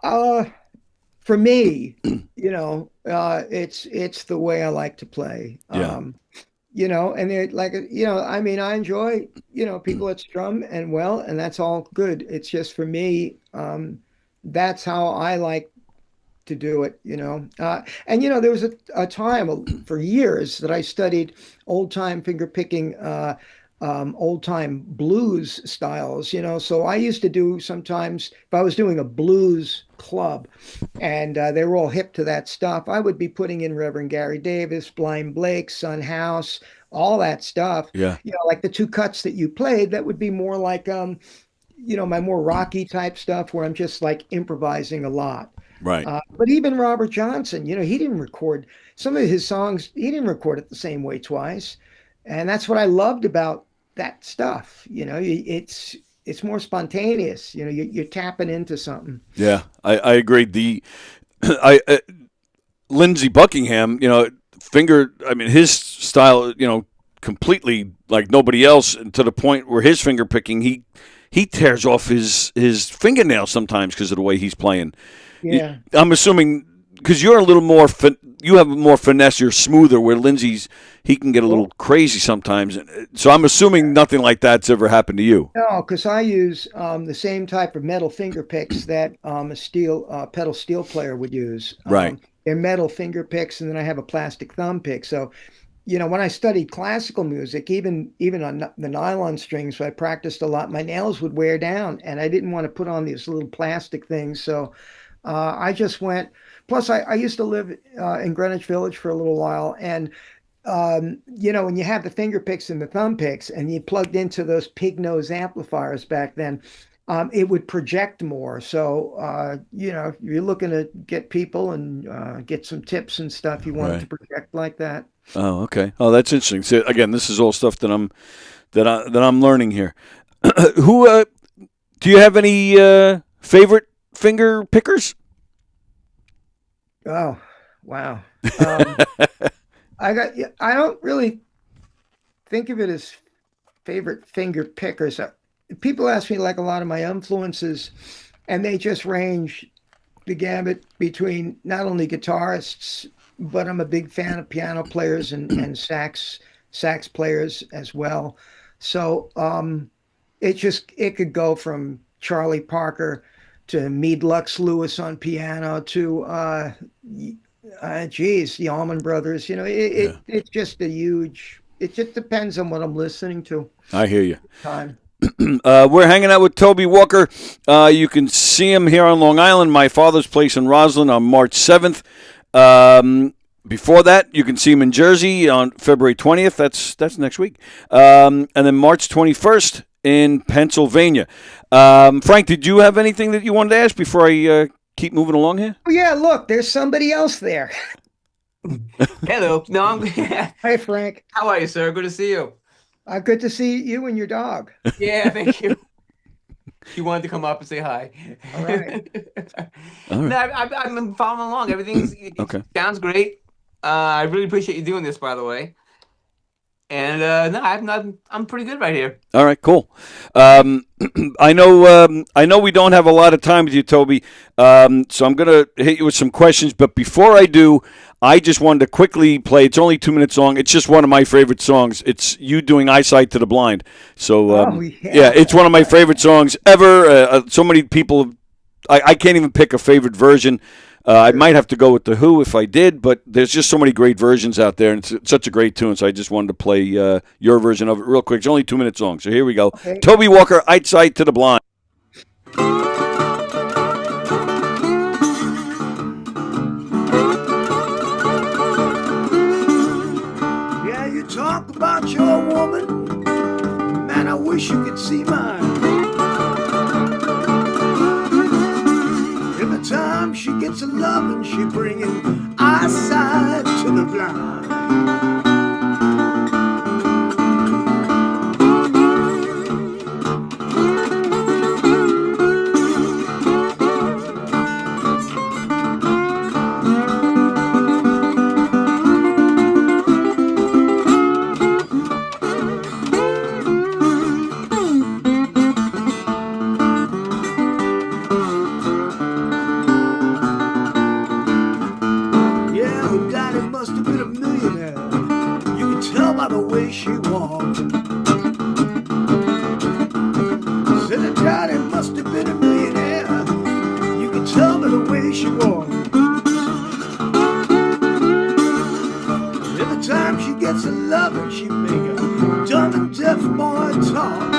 for me, it's the way I like to play. Yeah. And it like, I mean, I enjoy, people that strum and that's all good. It's just for me, that's how I like to do it. There was a time for years that I studied old time finger picking, old time blues styles, so I used to do sometimes if I was doing a blues club and they were all hip to that stuff, I would be putting in Reverend Gary Davis, Blind Blake, Son House, all that stuff. Yeah. Like the two cuts that you played, that would be more like my more rocky type stuff where I'm just like improvising a lot. Right. But even Robert Johnson, he didn't record some of his songs. He didn't record it the same way twice, and that's what I loved about that stuff. It's more spontaneous. You're tapping into something. Yeah, I agree. Lindsey Buckingham, his style, completely like nobody else, to the point where his finger picking, he tears off his fingernails sometimes because of the way he's playing. Yeah. I'm assuming because you're a little more, you have more finesse, you're smoother, where Lindsey's, he can get a little crazy sometimes. So I'm assuming nothing like that's ever happened to you. No, because I use the same type of metal finger picks that a pedal steel player would use. Right. They're metal finger picks, and then I have a plastic thumb pick. So, when I studied classical music, even on the nylon strings, so I practiced a lot, my nails would wear down, and I didn't want to put on these little plastic things. So I just went. Plus, I used to live in Greenwich Village for a little while, and when you have the finger picks and the thumb picks, and you plugged into those pig nose amplifiers back then, it would project more. So if you're looking to get people and get some tips and stuff, you want it to project like that. Oh, okay. Oh, that's interesting. So again, this is all stuff that I'm learning here. Who do you have any favorite finger pickers? Oh, wow. I don't really think of it as favorite finger pickers. People ask me like a lot of my influences, and they just range the gamut between not only guitarists, but I'm a big fan of piano players and sax players as well. So it could go from Charlie Parker to Meade Lux Lewis on piano to the Allman Brothers. It's just it just depends on what I'm listening to. I hear you. Time. We're hanging out with Toby Walker. You can see him here on Long Island, my father's place in Roslyn, on March 7th. Before that, you can see him in Jersey on February 20th. That's next week. And then March 21st in Pennsylvania. Frank, did you have anything that you wanted to ask before I keep moving along here? Oh, yeah, look, there's somebody else there. Hello. No, I'm Hey, Frank. How are you, sir? Good to see you. Good to see you and your dog. Yeah, thank you. He wanted to come up and say hi. All right. All right. No, I've been following along. Everything's Okay. Sounds great. I really appreciate you doing this, by the way. And I'm pretty good right here. All right, cool. I know we don't have a lot of time with you, Toby. So I'm gonna hit you with some questions. But before I do, I just wanted to quickly play. It's only 2 minutes long. It's just one of my favorite songs. It's you doing "Eyesight to the Blind." So yeah, it's one of my favorite songs ever. So many people, I can't even pick a favorite version. I might have to go with The Who if I did, but there's just so many great versions out there, and it's such a great tune, so I just wanted to play your version of it real quick. It's only 2 minutes long, so here we go. Okay. Toby Walker, "Eyesight to the Blind." Yeah, you talk about your woman, man, I wish you could see mine. Every time she gets a lovin', she bringing eyesight to the blind. by the way she walked. Said the daddy must have been a millionaire. You can tell by the way she walked. Every time she gets a lovin', she make a dumb and deaf boy talk.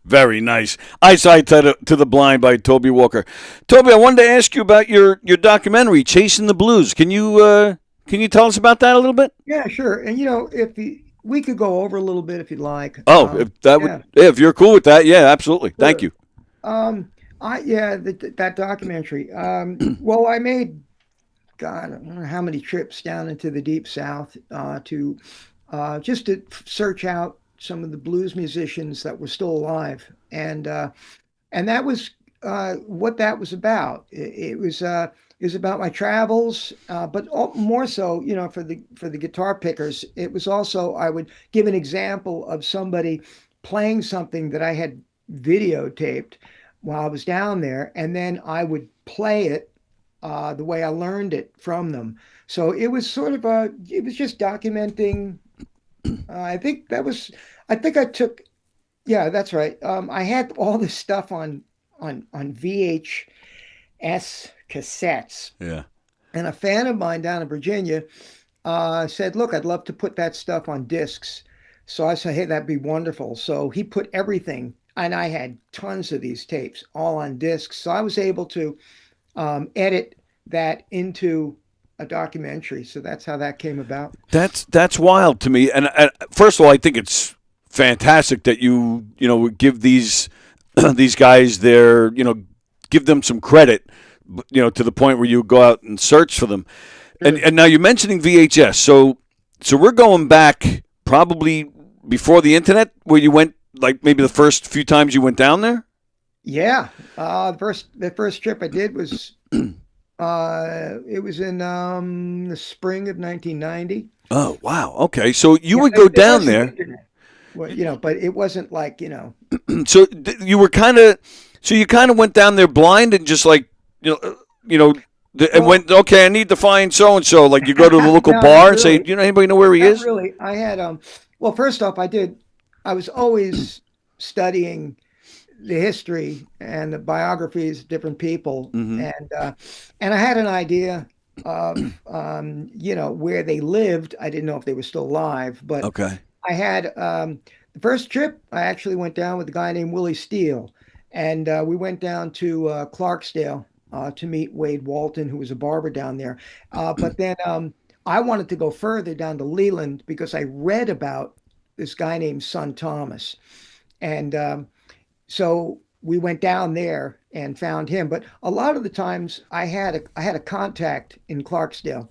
Very nice. Eyesight to the Blind by Toby Walker. Toby, I wanted to ask you about your documentary, Chasing the Blues. Can you tell us about that a little bit? Yeah, sure. And if we could go over a little bit if you'd like. Oh, if you're cool with that, yeah, absolutely. Sure. Thank you. That documentary. Well, I made, God, I don't know how many trips down into the Deep South to just to search out some of the blues musicians that were still alive, and that was what that was about. It was about my travels, but more so, for the guitar pickers, it was also, I would give an example of somebody playing something that I had videotaped while I was down there, and then I would play it the way I learned it from them. So it was it was just documenting. I think I took, yeah, that's right. I had all this stuff on VHS cassettes. Yeah. And a fan of mine down in Virginia said, look, I'd love to put that stuff on discs. So I said, hey, that'd be wonderful. So he put everything, and I had tons of these tapes all on discs. So I was able to edit that into a documentary. So that's how that came about. That's wild to me. And first of all, I think it's fantastic that you give these guys their, give them some credit, to the point where you go out and search for them. Sure. And now you're mentioning VHS. So we're going back probably before the internet, where you went, like maybe the first few times you went down there? Yeah. The first trip I did was it was in the spring of 1990. Oh, wow. Okay. So you would go down there. Well, but it wasn't like, So you kind of went down there blind and just like, and went, okay, I need to find so-and-so. Like you go to the local bar and say, anybody know where he is? Really. I had, well, first off, I was always studying the history and the biographies of different people. Mm-hmm. And I had an idea of, where they lived. I didn't know if they were still alive, but okay. I had, the first trip, I actually went down with a guy named Willie Steele, and we went down to Clarksdale to meet Wade Walton, who was a barber down there. But then I wanted to go further down to Leland because I read about this guy named Son Thomas. And so we went down there and found him. But a lot of the times I had a contact in Clarksdale,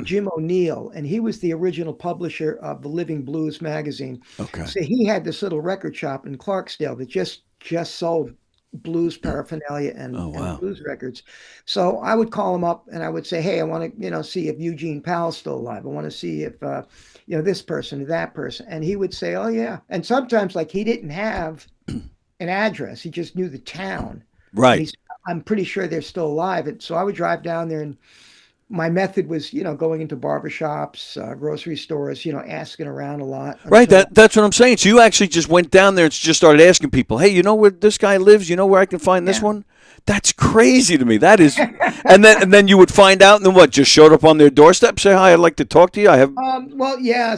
Jim O'Neill, and he was the original publisher of the Living Blues magazine. Okay. So he had this little record shop in Clarksdale that just sold blues paraphernalia and blues records. So I would call him up and I would say, hey, I want to, see if Eugene Powell's still alive. I want to see if, this person or that person. And he would say, oh yeah. And sometimes like he didn't have an address. He just knew the town. Right. I'm pretty sure they're still alive. And so I would drive down there, and my method was, going into barbershops, grocery stores, asking around a lot. Right. That's what I'm saying. So you actually just went down there and just started asking people, hey, you know where this guy lives? You know where I can find this one? That's crazy to me. That is. and then you would find out, and then what? Just showed up on their doorstep, say, hi, I'd like to talk to you. I have. Well, yeah.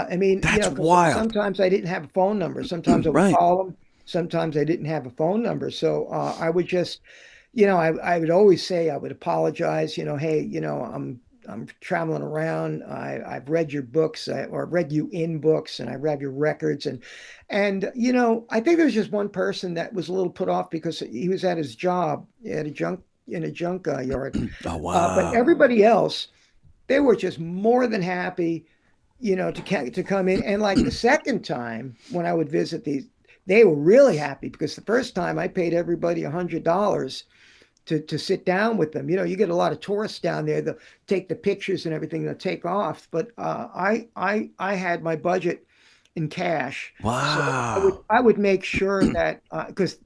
I mean, that's wild. Sometimes I didn't have a phone number. Sometimes I would call them. Sometimes I didn't have a phone number. So I would just, I would always say, I would apologize, hey, I'm traveling around. I've read your books or read you in books, and I read your records. And I think there was just one person that was a little put off because he was at his job at a junk yard. Oh, wow. But everybody else, they were just more than happy, to come in. And like the second time when I would visit these, they were really happy because the first time I paid everybody $100 to sit down with them. You get a lot of tourists down there. They'll take the pictures and everything. They'll take off. But I had my budget in cash. Wow. So I would make sure that because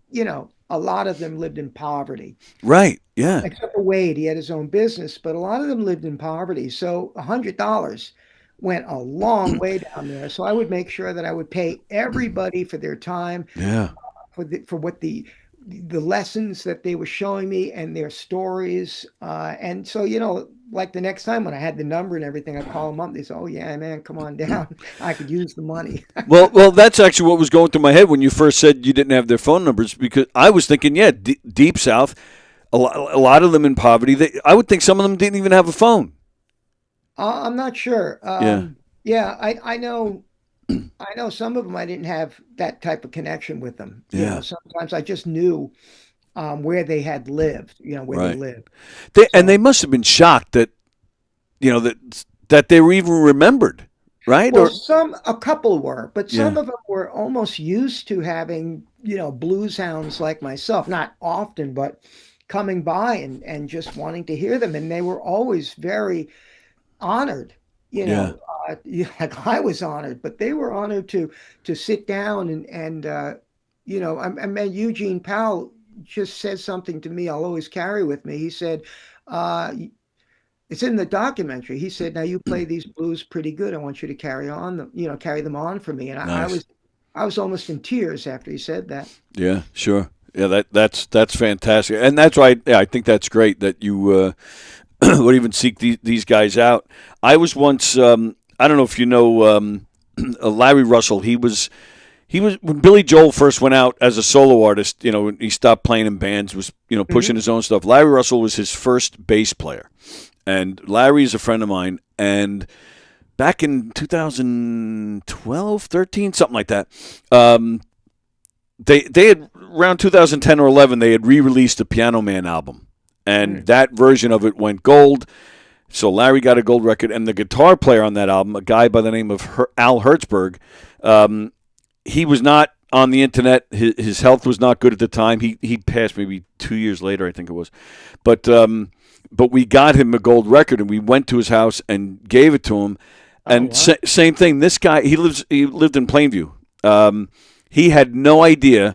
a lot of them lived in poverty. Right. Yeah. Except for Wade, he had his own business, but a lot of them lived in poverty. So $100 went a long way down there. So I would make sure that I would pay everybody for their time. Yeah. For what the lessons that they were showing me and their stories. And so, like the next time when I had the number and everything, I call them up. They say, "Oh yeah, man, come on down. I could use the money." Well, that's actually what was going through my head when you first said you didn't have their phone numbers, because I was thinking, yeah, deep South, a lot of them in poverty. I would think some of them didn't even have a phone. I'm not sure. Yeah, I know. I know some of them I didn't have that type of connection with them. Yeah. Sometimes I just knew where they had lived, where they lived. And they must have been shocked that, that they were even remembered, right? Well, a couple were, but some Yeah. of them were almost used to having, blues hounds like myself, not often, but coming by and just wanting to hear them. And they were always very honored. Like I was honored, but they were honored to sit down and I mean, Eugene Powell just said something to me I'll always carry with me. He said, it's in the documentary. He said, "Now you play these blues pretty good. I want you to carry them on for me." And Nice. I was almost in tears after he said that. Yeah, sure. Yeah, that's fantastic, and that's why I think that's great that you would even seek these guys out. I was once, I don't know if you know Larry Russell. He was when Billy Joel first went out as a solo artist. He stopped playing in bands, was pushing his own stuff. Larry Russell was his first bass player, and Larry is a friend of mine. And back in 2012, 13, something like that. They had around 2010 or 11. They had re-released the Piano Man album, and that version of it went gold. So Larry got a gold record, and the guitar player on that album, a guy by the name of Al Hertzberg, he was not on the internet. His health was not good at the time. He passed maybe 2 years later, I think it was. But we got him a gold record, and we went to his house and gave it to him. And same thing. This guy, he lived in Plainview. He had no idea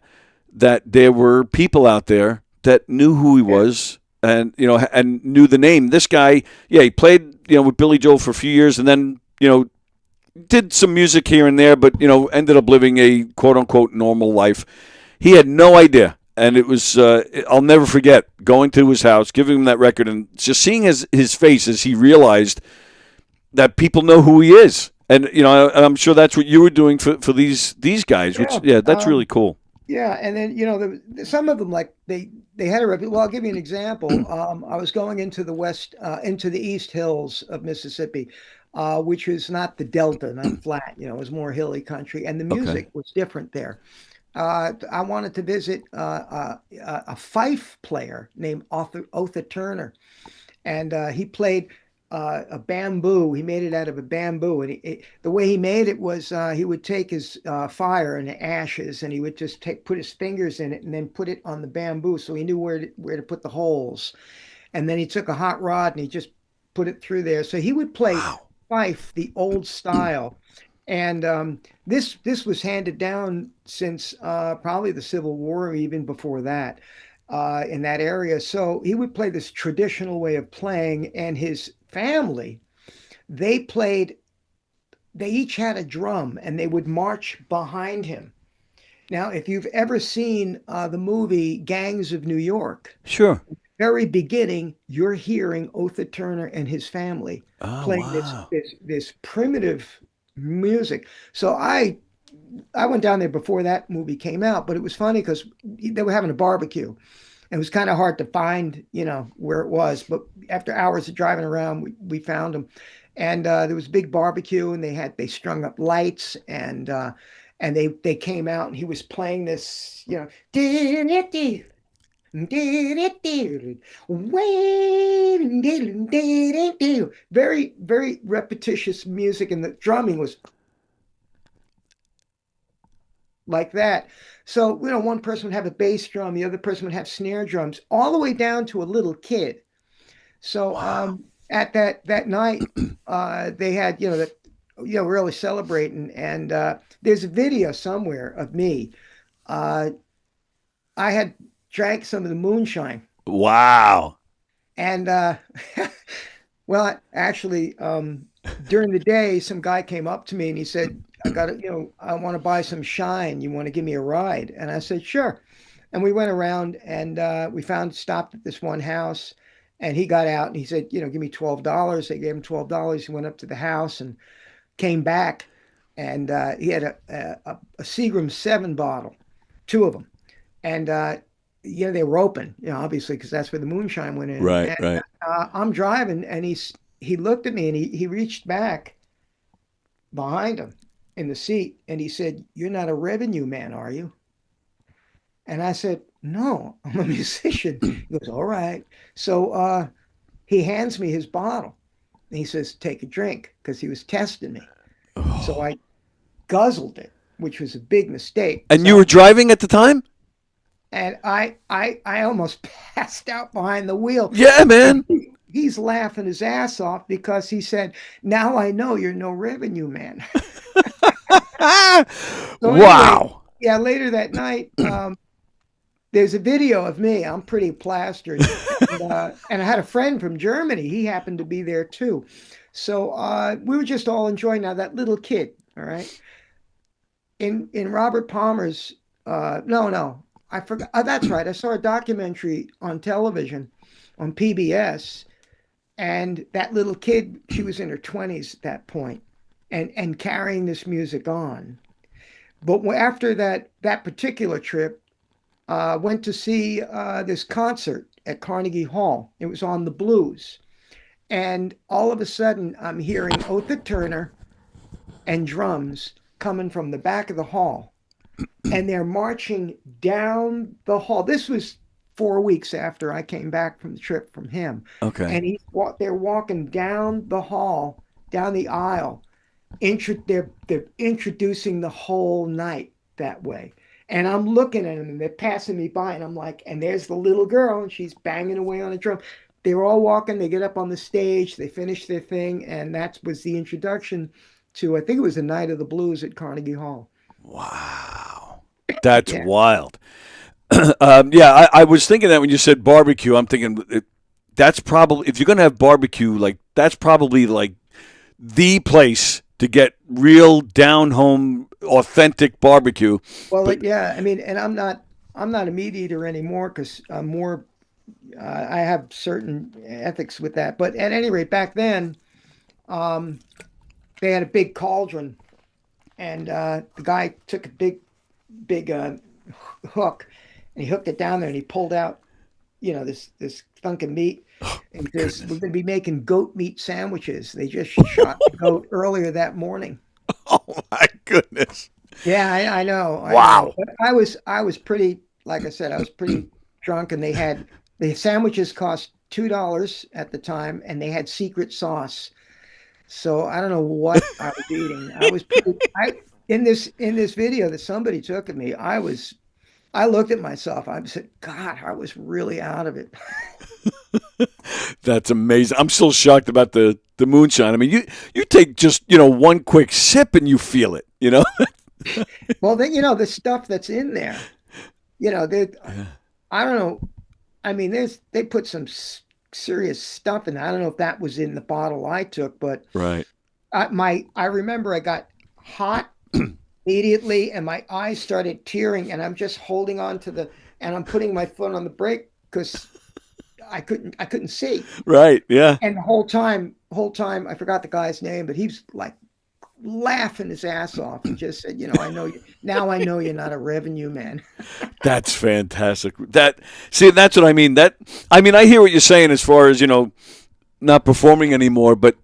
that there were people out there that knew who he was and knew the name. This guy, he played with Billy Joel for a few years, and then did some music here and there, but ended up living a quote unquote normal life. He had no idea, and it was I'll never forget going to his house, giving him that record, and just seeing his face as he realized that people know who he is. And I'm sure that's what you were doing for these guys. Which that's really cool. Yeah, and then some of them, like they had a reputation. Well, I'll give you an example. I was going into the East Hills of Mississippi, which is not the Delta, not flat. It was more hilly country, and the music was different there. I wanted to visit a fife player named Otha Turner, and he played a bamboo. He made it out of a bamboo, and the way he made it was he would take his fire and the ashes, and he would just put his fingers in it, and then put it on the bamboo, so he knew where to put the holes. And then he took a hot rod and he just put it through there. So he would play fife the old style, and this was handed down since probably the Civil War, or even before that, in that area. So he would play this traditional way of playing, and his family, they each had a drum, and they would march behind him. Now, if you've ever seen the movie Gangs of New York, sure, very beginning, you're hearing Otha Turner and his family playing this primitive music. So I went down there before that movie came out, but it was funny because they were having a barbecue. It was kind of hard to find, where it was. But after hours of driving around, we found them. And there was a big barbecue, and they strung up lights, and they came out, and he was playing this, waiting very, very repetitious music, and the drumming was like that. So, one person would have a bass drum, the other person would have snare drums, all the way down to a little kid. So at that night, they had, really celebrating. And there's a video somewhere of me. I had drank some of the moonshine. Wow. And well, actually, during the day, some guy came up to me and he said, I want to buy some shine. You want to give me a ride? And I said, sure. And we went around and we stopped at this one house, and he got out and he said, give me $12. They gave him $12. He went up to the house and came back, and he had a Seagram 7 bottle, 2 of them. And, they were open, obviously, because that's where the moonshine went in. Right, and, right. I'm driving, and he looked at me, and he reached back behind him in the seat, and he said, "You're not a revenue man, are you?" And I said, "No, I'm a musician." He goes, "All right." So he hands me his bottle, and he says, "Take a drink," because he was testing me. So I guzzled it, which was a big mistake. And you were driving at the time? And I almost passed out behind the wheel. Yeah, man. He's laughing his ass off because he said, "Now I know you're no revenue man." So Wow. Anyway, later that night, there's a video of me. I'm pretty plastered. And I had a friend from Germany. He happened to be there too. So we were just all enjoying. Now, that little kid, all right? In Robert Palmer's, no, I forgot. That's right. I saw a documentary on television on PBS, and that little kid, she was in her 20s at that point, and carrying this music on. But after that particular trip, went to see this concert at Carnegie Hall. It was on the blues. And all of a sudden, I'm hearing Otha Turner and drums coming from the back of the hall. And they're marching down the hall. This was 4 weeks after I came back from the trip from him. Okay. And they're walking down the hall, down the aisle. They're introducing the whole night that way. And I'm looking at them, and they're passing me by, and I'm like, and there's the little girl, and she's banging away on a drum. They're all walking, they get up on the stage, they finish their thing, and that was the introduction to, I think it was the Night of the Blues at Carnegie Hall. Wow. That's wild. I was thinking that when you said barbecue, I'm thinking that's probably, if you're going to have barbecue, like that's probably like the place to get real down home, authentic barbecue. Well, I mean, and I'm not a meat eater anymore because I'm more, I have certain ethics with that. But at any rate, back then, they had a big cauldron, and the guy took a big hook, and he hooked it down there, and he pulled out, this thunk of meat. And we're going to be making goat meat sandwiches. They just shot the goat earlier that morning. Oh my goodness! Yeah, I know. Wow. But I was pretty, like I said, I was pretty drunk, and the sandwiches cost $2 at the time, and they had secret sauce. So I don't know what I was eating. I was in this video that somebody took of me. I looked at myself. I said, God, I was really out of it. That's amazing. I'm still shocked about the moonshine. I mean, you take just, one quick sip and you feel it, Well, then, the stuff that's in there, I don't know. I mean, they put some serious stuff in. I don't know if that was in the bottle I took, but right. I remember I got hot immediately, and my eyes started tearing, and I'm just holding on to and I'm putting my foot on the brake because I couldn't see. Right. Yeah. And the whole time, I forgot the guy's name, but he's like laughing his ass off and just said, I know you now. I know you're not a revenue man. That's fantastic. That's what I mean. I hear what you're saying as far as, not performing anymore, but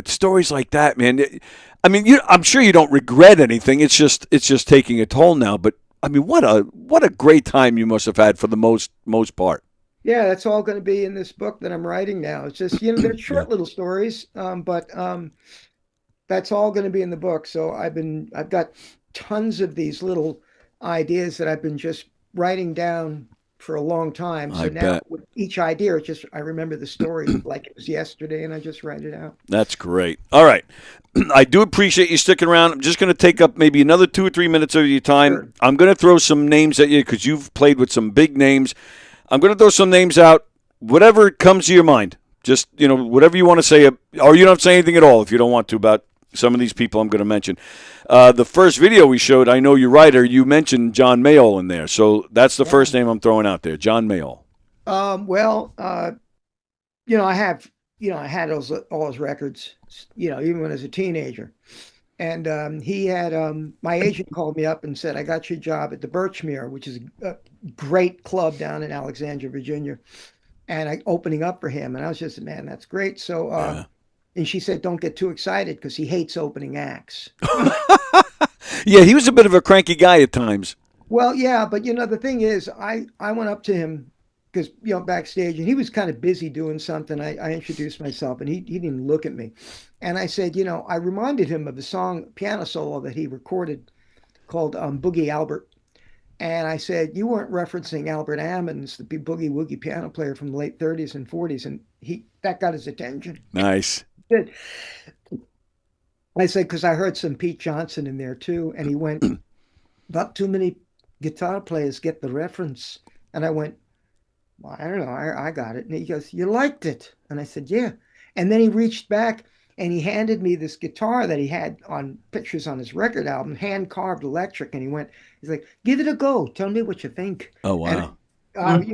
stories like that, man. I'm sure you don't regret anything. It's just taking a toll now. But what a great time you must have had for the most part. Yeah, that's all going to be in this book that I'm writing now. It's just, they're short little stories, but that's all going to be in the book. So I've got tons of these little ideas that I've been just writing down for a long time. So I now bet. with each idea, it's just I remember the story like it was yesterday, and I just write it out. That's great. All right. I do appreciate you sticking around. I'm just going to take up maybe another 2 or 3 minutes of your time. Sure. I'm going to throw some names at you because you've played with some big names. I'm going to throw some names out. Whatever comes to your mind. Just, whatever you want to say. Or you don't have to say anything at all if you don't want to about some of these people I'm going to mention. The first video we showed, I Know You're Writer, you mentioned John Mayall in there. So that's the first name I'm throwing out there, John Mayall. I had all his records, even when I was a teenager. And he had my agent called me up and said, I got you a job at the Birchmere, which is a great club down in Alexandria, Virginia, and opening up for him. And I was just, man, that's great. So, and she said, don't get too excited because he hates opening acts. Yeah, he was a bit of a cranky guy at times. Well, yeah, but the thing is, I went up to him because backstage, and he was kind of busy doing something. I introduced myself, and he didn't look at me, and I said, I reminded him of the song piano solo that he recorded called Boogie Albert, and I said, you weren't referencing Albert Ammons, the big boogie woogie piano player from the late 30s and 40s, and that got his attention. Nice. Good. I said, because I heard some Pete Johnson in there too, and he went, not too many guitar players get the reference, and I went, well, I don't know. I got it. And he goes, you liked it. And I said, yeah. And then he reached back and he handed me this guitar that he had on pictures on his record album, hand carved electric. And he's like, give it a go. Tell me what you think. Oh, wow. And,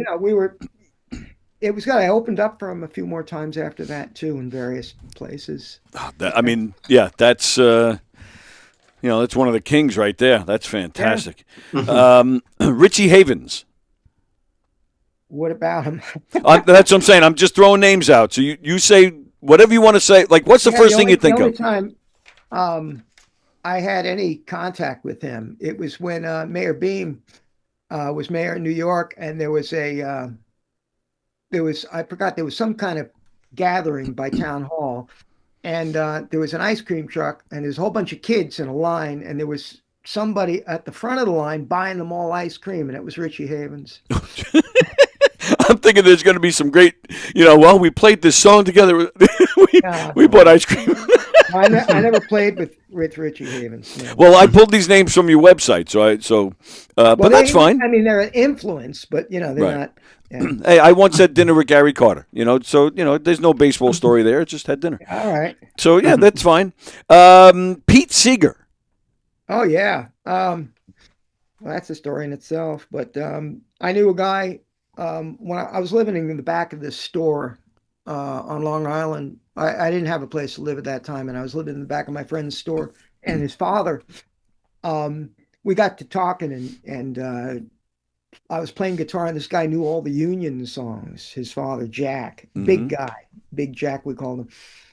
it was good. I opened up for him a few more times after that too, in various places. That's, that's one of the kings right there. That's fantastic. Yeah. Richie Havens. What about him? That's what I'm saying. I'm just throwing names out. So you say whatever you want to say. Like, what's the first thing you think the only of? time I had any contact with him, it was when Mayor Beam was mayor in New York, and there was I forgot, there was some kind of gathering by town hall, and there was an ice cream truck, and there's a whole bunch of kids in a line, and there was somebody at the front of the line buying them all ice cream, and it was Richie Havens. I'm thinking there's going to be some great, we played this song together. we bought ice cream. I never played with Richie Havens. No. Well, I pulled these names from your website, but that's fine. I mean, they're an influence, but they're not. Yeah. Hey, I once had dinner with Gary Carter. There's no baseball story there. Just had dinner. All right. So yeah, that's fine. Pete Seeger. Oh yeah. Well, that's a story in itself. But I knew a guy when I was living in the back of this store on Long Island. I didn't have a place to live at that time, and I was living in the back of my friend's store. And his father, we got to talking, and I was playing guitar, and this guy knew all the Union songs. His father, Jack, big guy, Big Jack, we called him.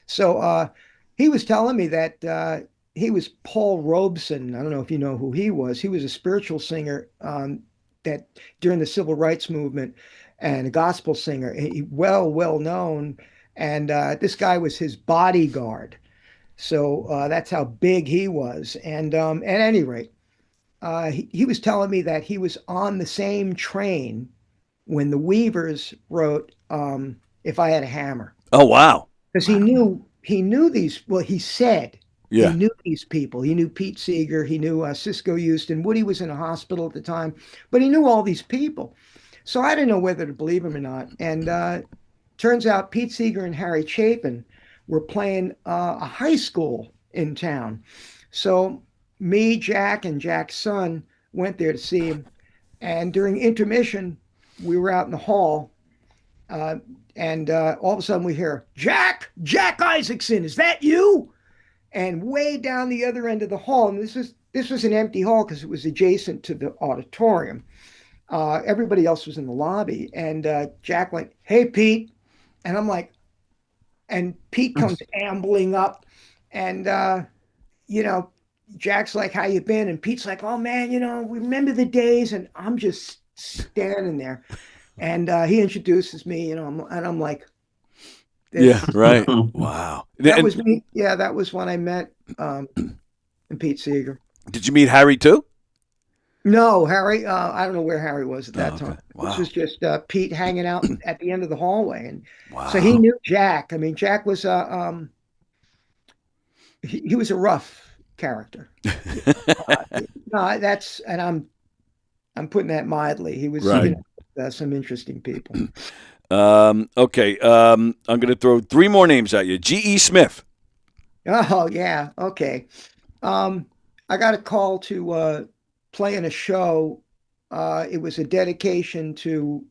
So he was telling me that he was Paul Robeson. I don't know if you know who he was. He was a spiritual singer that during the civil rights movement, and a gospel singer. He well known, and this guy was his bodyguard. So that's how big he was. And at any rate, he was telling me that he was on the same train when the Weavers wrote "If I Had a Hammer." Oh wow! Because he knew these. Well, he said he knew these people. He knew Pete Seeger. He knew Cisco Houston. Woody was in a hospital at the time, but he knew all these people. So I didn't know whether to believe him or not. And turns out Pete Seeger and Harry Chapin were playing a high school in town. So me, Jack, and Jack's son went there to see him. And during intermission, we were out in the hall, and all of a sudden we hear, Jack Isaacson, is that you? And way down the other end of the hall, and this was an empty hall because it was adjacent to the auditorium. Everybody else was in the lobby, and Jack went, "Hey, Pete," and I'm like, and Pete comes ambling up, and Jack's like, "How you been?" And Pete's like, "Oh man, we remember the days," and I'm just standing there, And he introduces me, and I'm like, Yeah, right. Wow. that And was me. Yeah, that was when I met Pete Seeger. did you meet Harry too? No, Harry. I don't know where Harry was at that okay. time. Wow. This was just Pete hanging out at the end of the hallway, and Wow. so he knew Jack. I mean, Jack was he was a rough character. No, that's, and I'm putting that mildly. He was, Right. Some interesting people. Okay. I'm going to throw three more names at you. G.E. Smith. Oh yeah, okay. I got a call to play in a show. It was a dedication to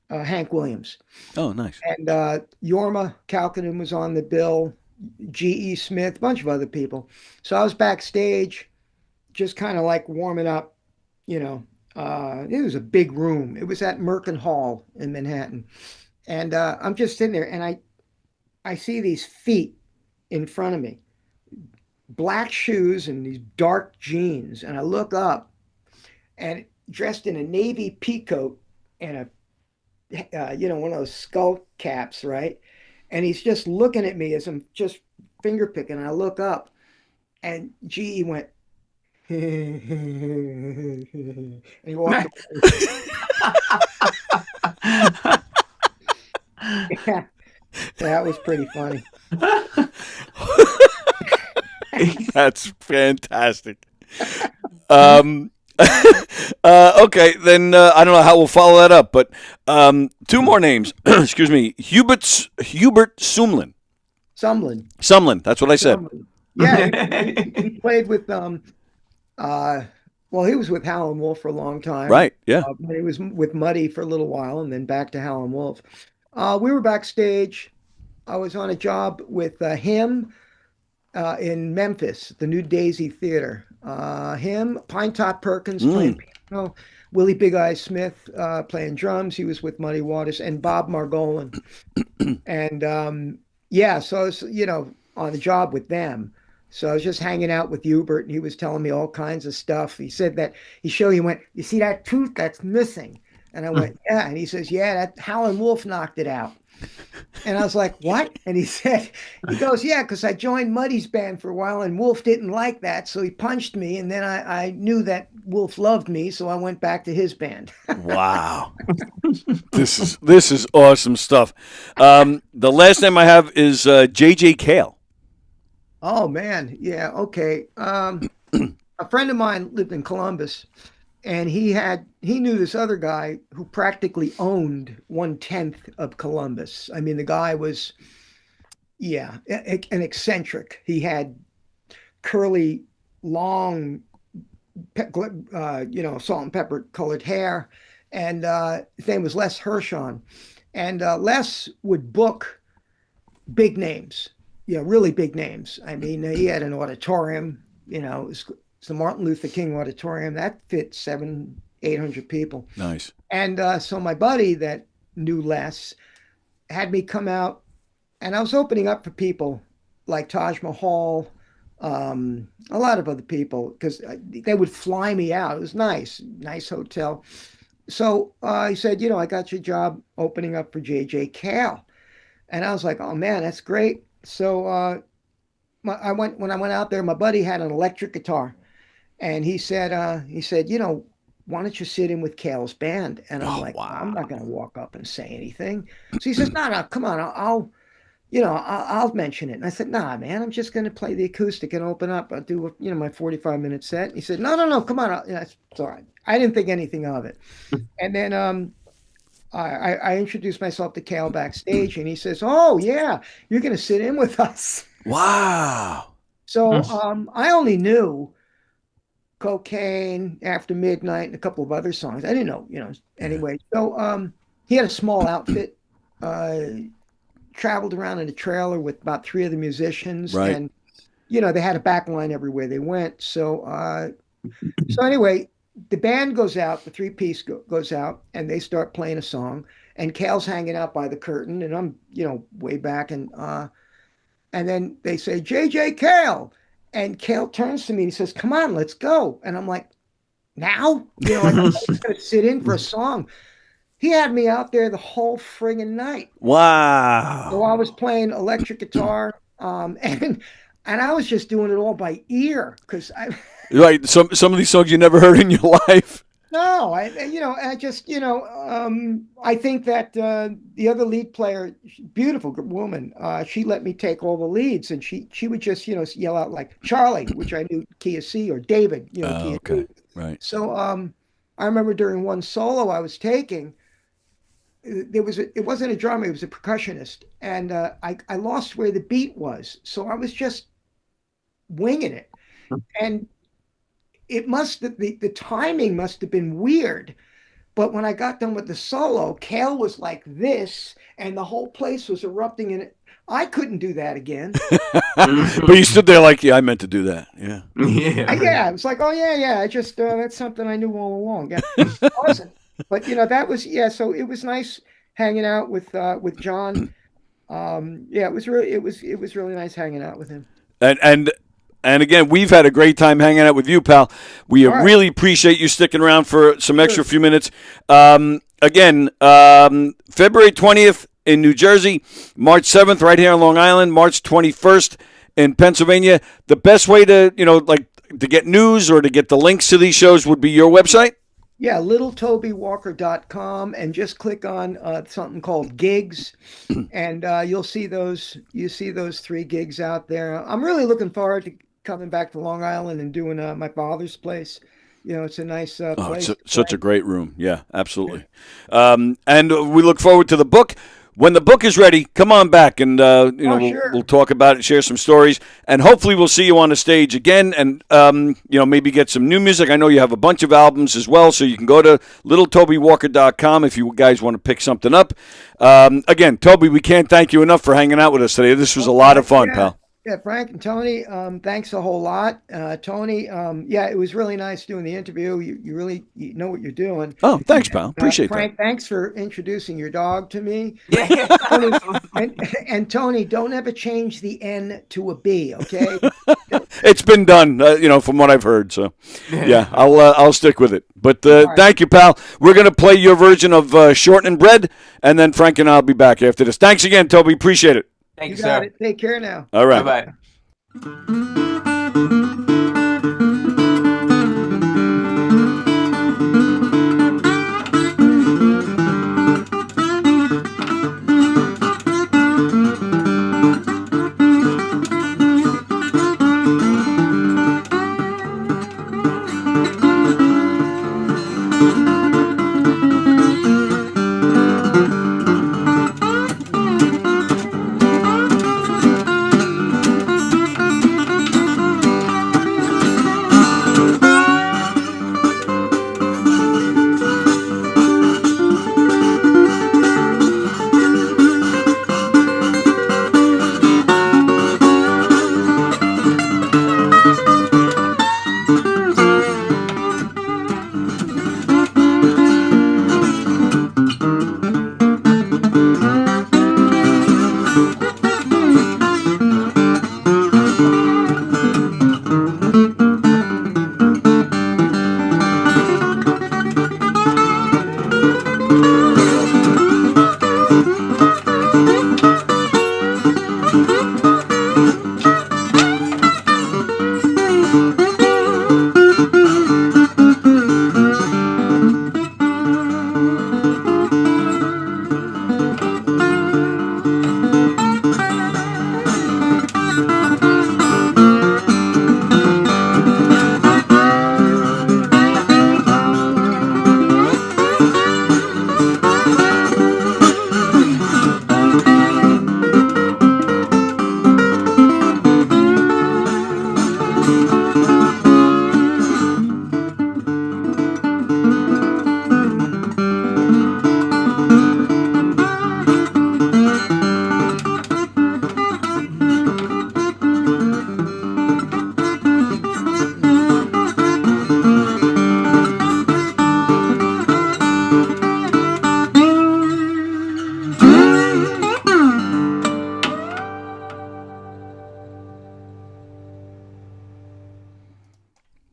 Hank Williams. Oh, nice. And Yorma Kalkinen was on the bill, G.E. Smith, a bunch of other people. So I was backstage, just kind of like warming up, it was a big room. It was at Merkin Hall in Manhattan. And I'm just sitting there, and I see these feet in front of me, black shoes and these dark jeans. And I look up, and dressed in a navy peacoat and one of those skull caps, right? And he's just looking at me as I'm just finger picking. And I look up, and GE went, and he walked away. Yeah, that was pretty funny. That's fantastic. Okay, then I don't know how we'll follow that up, but two more names. Excuse me, Hubert Sumlin. Sumlin. That's what I said. Sumlin. Yeah, he played with he was with Howlin' Wolf for a long time. Right. Yeah. He was with Muddy for a little while, and then back to Howlin' Wolf. We were backstage. I was on a job with him in Memphis, the New Daisy Theater. Him, Pine Top Perkins playing piano, Willie Big Eye Smith playing drums. He was with Muddy Waters, and Bob Margolin. And so I was, on the job with them. So I was just hanging out with Hubert, and he was telling me all kinds of stuff. He said that he went, "You see that tooth that's missing?" And I went, "Yeah." And he says, "Yeah, that Howlin' Wolf knocked it out." And I was like, "What?" And he goes, "Yeah, because I joined Muddy's band for a while, and Wolf didn't like that, so he punched me. And then I knew that Wolf loved me, so I went back to his band." Wow, this is awesome stuff. The last name I have is J.J. Cale. Oh man, yeah, okay. A friend of mine lived in Columbus, and he knew this other guy who practically owned 1/10 of Columbus. I mean, the guy was, an eccentric. He had curly, long, salt and pepper colored hair, and his name was Les Hershon. And Les would book big names. Yeah, really big names. I mean, he had an auditorium, it's the Martin Luther King Auditorium that fit 700-800 people. Nice. And so my buddy that knew Les had me come out, and I was opening up for people like Taj Mahal, a lot of other people, because they would fly me out. It was nice hotel. So he said, I got your job opening up for J.J. Cale. And I was like, oh man, that's great. So when I went out there, my buddy had an electric guitar, and he said, why don't you sit in with Cale's band? And I'm like, wow. I'm not going to walk up and say anything. So he says, no, come on, I'll mention it. And I said, nah, man, I'm just going to play the acoustic and open up. I'll do, my 45-minute set. And he said, no, come on. It's all right. I didn't think anything of it. And then I introduced myself to Cale backstage, and he says, oh, yeah, you're going to sit in with us. Wow. So I only knew Cocaine, After Midnight, and a couple of other songs. I didn't know, anyway. So he had a small outfit, traveled around in a trailer with about 3 other musicians. Right. And, they had a back line everywhere they went. So anyway, the band goes out, the 3-piece goes out, and they start playing a song. And Cale's hanging out by the curtain, and I'm, way back. And then they say, J.J. Cale. And Cale turns to me and he says, come on, let's go. And I'm like, now? I'm just going to sit in for a song. He had me out there the whole friggin' night. Wow. So I was playing electric guitar, and I was just doing it all by ear because I. Right. Some of these songs you never heard in your life. No, I just, I think that the other lead player, beautiful woman, she let me take all the leads, and she would just, yell out like Charlie, which I knew key of C, or David, key of Okay. D. Right. So I remember during one solo I was taking, it wasn't a drummer, it was a percussionist, and I lost where the beat was, so I was just winging it, and the timing must have been weird. But when I got done with the solo, Kale was like this, and the whole place was erupting, and I couldn't do that again. But you stood there like, yeah, I meant to do that. Yeah. Yeah, it was like, oh yeah. I just that's something I knew all along. Yeah, it wasn't. But that was So it was nice hanging out with John. Yeah, it was really nice hanging out with him. And again, we've had a great time hanging out with you, pal. We really appreciate you sticking around for some extra few minutes. Again, February 20th in New Jersey, March 7th right here on Long Island, March 21st in Pennsylvania. The best way to, to get news or to get the links to these shows would be your website? Yeah, littletobyWalker.com, and just click on something called gigs, and you'll see those. You see those 3 gigs out there. I'm really looking forward to coming back to Long Island and doing my father's place. It's a nice place. It's such a great room. Yeah, absolutely. And we look forward to the book. When the book is ready, come on back, and we'll talk about it, share some stories, and hopefully we'll see you on the stage again, and maybe get some new music. I know you have a bunch of albums as well, so you can go to littletobywalker.com if you guys want to pick something up. Again, Toby, we can't thank you enough for hanging out with us today. This was a lot of fun, pal. Yeah, Frank and Tony, thanks a whole lot. Tony, it was really nice doing the interview. You really know what you're doing. Oh, thanks, pal. Appreciate Frank, that. thanks for introducing your dog to me. Yeah. and Tony, don't ever change the N to a B, okay? It's been done, from what I've heard. So, yeah, I'll stick with it. But thank you, pal. We're going to play your version of Shortening Bread, and then Frank and I'll be back after this. Thanks again, Toby. Appreciate it. Thank you, got sir. it. Take care now. All right. Bye-bye.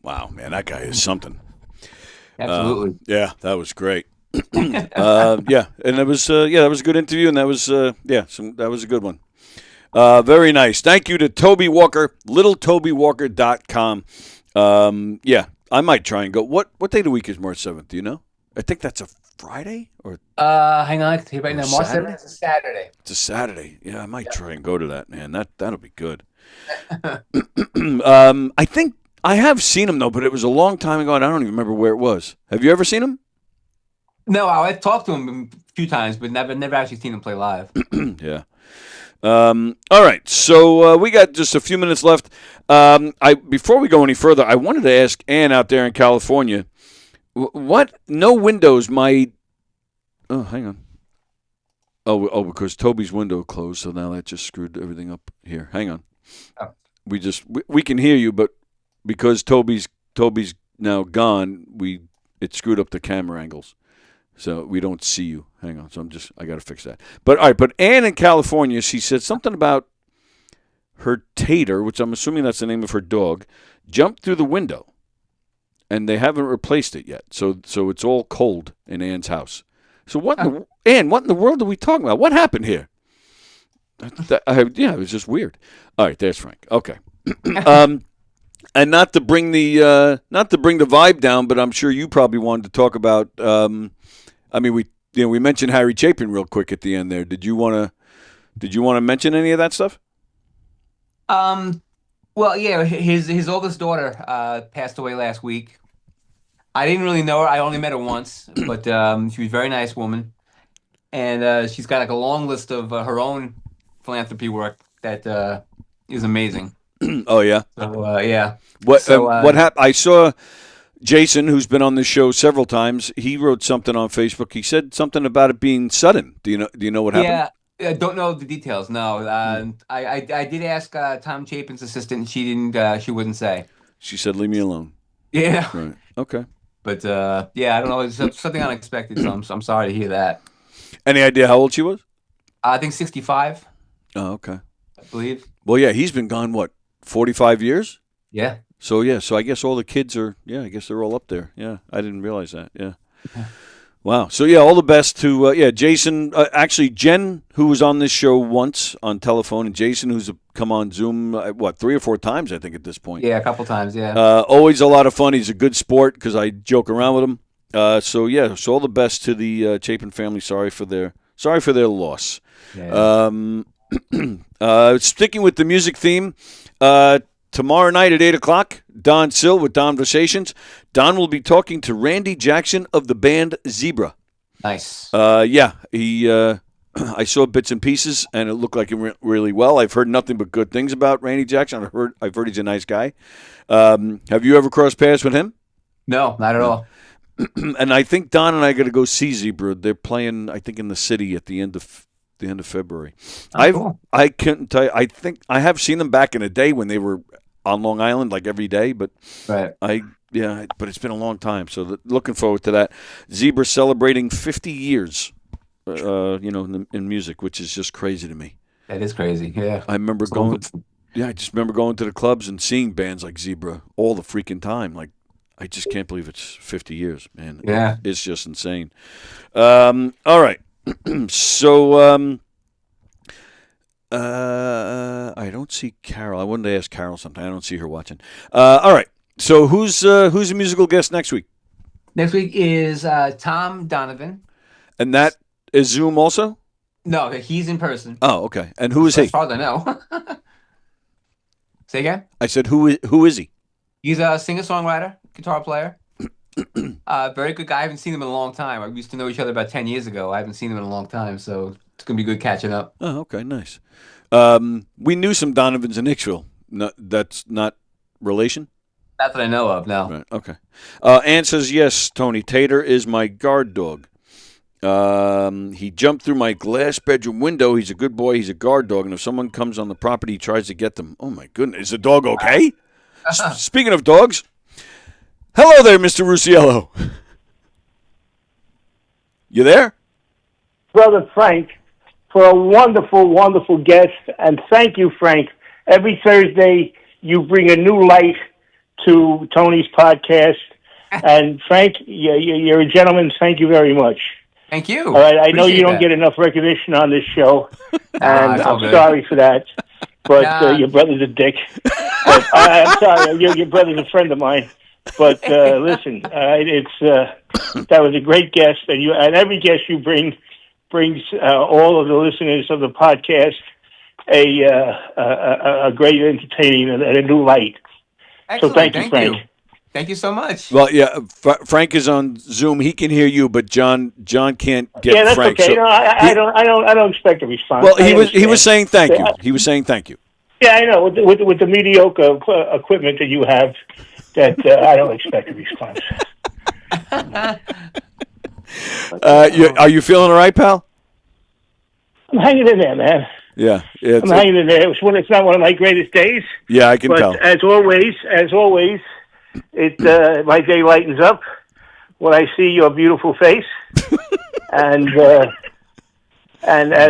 Wow, man, that guy is something. Absolutely. Yeah, that was great. Yeah, and that was that was a good interview, and that was that was a good one. Very nice. Thank you to Toby Walker, littletobywalker.com. Yeah, I might try and go. What day of the week is March 7th? Do you know? I think that's a Friday or hang on, I can tell you right now. March 7th is a Saturday. It's a Saturday. Yeah, I might try and go to that, man. That'll be good. I think I have seen him though, but it was a long time ago, and I don't even remember where it was. Have you ever seen him? No, I've talked to him a few times, but never actually seen him play live. Yeah. All right, so we got just a few minutes left. Before we go any further, I wanted to ask Ann out there in California, what no windows might. Oh, hang on. Oh, because Toby's window closed, so now that just screwed everything up here. Hang on. Oh. We can hear you, but because Toby's now gone, it screwed up the camera angles. So we don't see you. Hang on. So I got to fix that. But all right. But Ann in California, she said something about her Tater, which I'm assuming that's the name of her dog, jumped through the window, and they haven't replaced it yet. So it's all cold in Ann's house. So Ann, what in the world are we talking about? What happened here? It was just weird. All right. There's Frank. Okay. And not to bring the vibe down, but I'm sure you probably wanted to talk about. We mentioned Harry Chapin real quick at the end there. Did you want to mention any of that stuff? Well, yeah, his oldest daughter passed away last week. I didn't really know her. I only met her once, but she was a very nice woman, and she's got like a long list of her own philanthropy work that is amazing. Oh yeah. So yeah. What happened? I saw Jason, who's been on this show several times. He wrote something on Facebook. He said something about it being sudden. Do you know what happened? Yeah, I don't know the details. No, I did ask Tom Chapin's assistant, and she didn't. She wouldn't say. She said, "Leave me alone." Yeah. Right. Okay. But I don't know. It's something unexpected. So I'm sorry to hear that. Any idea how old she was? I think 65. Oh, okay. I believe. Well, yeah, he's been gone 45 years. Yeah. So I guess all the kids are. Yeah, I guess they're all up there. Yeah, I didn't realize that. Yeah. Wow. So all the best to Jason. Actually, Jen, who was on this show once on telephone, and Jason, who's come on Zoom 3 or 4 times, I think, at this point. Yeah, a couple times. Yeah. Always a lot of fun. He's a good sport because I joke around with him. So all the best to the Chapin family. Sorry for their loss. Yeah. Sticking with the music theme. Tomorrow night at 8 o'clock, Don Sill with Donversations. Don will be talking to Randy Jackson of the band Zebra. Nice. I saw bits and pieces, and it looked like it went really well. I've heard nothing but good things about Randy Jackson. I've heard he's a nice guy. Have you ever crossed paths with him? No, not at all. And I think Don and I got to go see Zebra. They're playing, I think, in the city at the end of February. Cool. I couldn't tell you. I think I have seen them back in the day when they were on Long Island, like every day, but right. But it's been a long time, so looking forward to that. Zebra celebrating 50 years, in music, which is just crazy to me. That is crazy. Yeah, I remember going. Yeah, I just remember going to the clubs and seeing bands like Zebra all the freaking time. Like, I just can't believe it's 50 years, man. Yeah, it's just insane. All right, so. I don't see Carol. I wanted to ask Carol something. I don't see her watching. All right. So who's a musical guest next week? Next week is Tom Donovan. And that is Zoom also? No, he's in person. Oh, okay. And who is he? As far as I know. Say again? I said, who is he? He's a singer-songwriter, guitar player. Very good guy. I haven't seen him in a long time. We used to know each other about 10 years ago. I haven't seen him in a long time, so it's going to be good catching up. Oh, okay, nice. We knew some Donovans in Hicksville. No, that's not relation? Not that I know of, no. Right, okay. Ann says, yes, Tony, Tater is my guard dog. He jumped through my glass bedroom window. He's a good boy. He's a guard dog. And if someone comes on the property, he tries to get them. Oh, my goodness. Is the dog okay? Speaking of dogs, hello there, Mr. Rusiello. You there? Brother Frank, for a wonderful, wonderful guest. And thank you, Frank. Every Thursday, you bring a new light to Tony's podcast. And Frank, you're a gentleman. Thank you very much. Thank you. All right, I know Appreciate you don't that. get enough recognition on this show, Nah, and it's all I'm good. sorry for that. But Nah. your brother's a dick. But, I'm sorry, your brother's a friend of mine. But listen, that was a great guest, and every guest you bring brings all of the listeners of the podcast a great entertaining and a new light. Excellent. So thank you, Frank. Thank you so much. Well, yeah, Frank is on Zoom. He can hear you, but John can't get Yeah, that's Frank. okay. So No, I don't expect a response. well, I he was understand. saying thank you. He was saying thank you. Yeah, I know. With the mediocre equipment that you have, that I don't expect a response. Are you feeling all right, pal? I'm hanging in there, man. Yeah, I'm hanging in there. It's not one of my greatest days. Yeah, I can but tell. As always, my day lightens up when I see your beautiful face and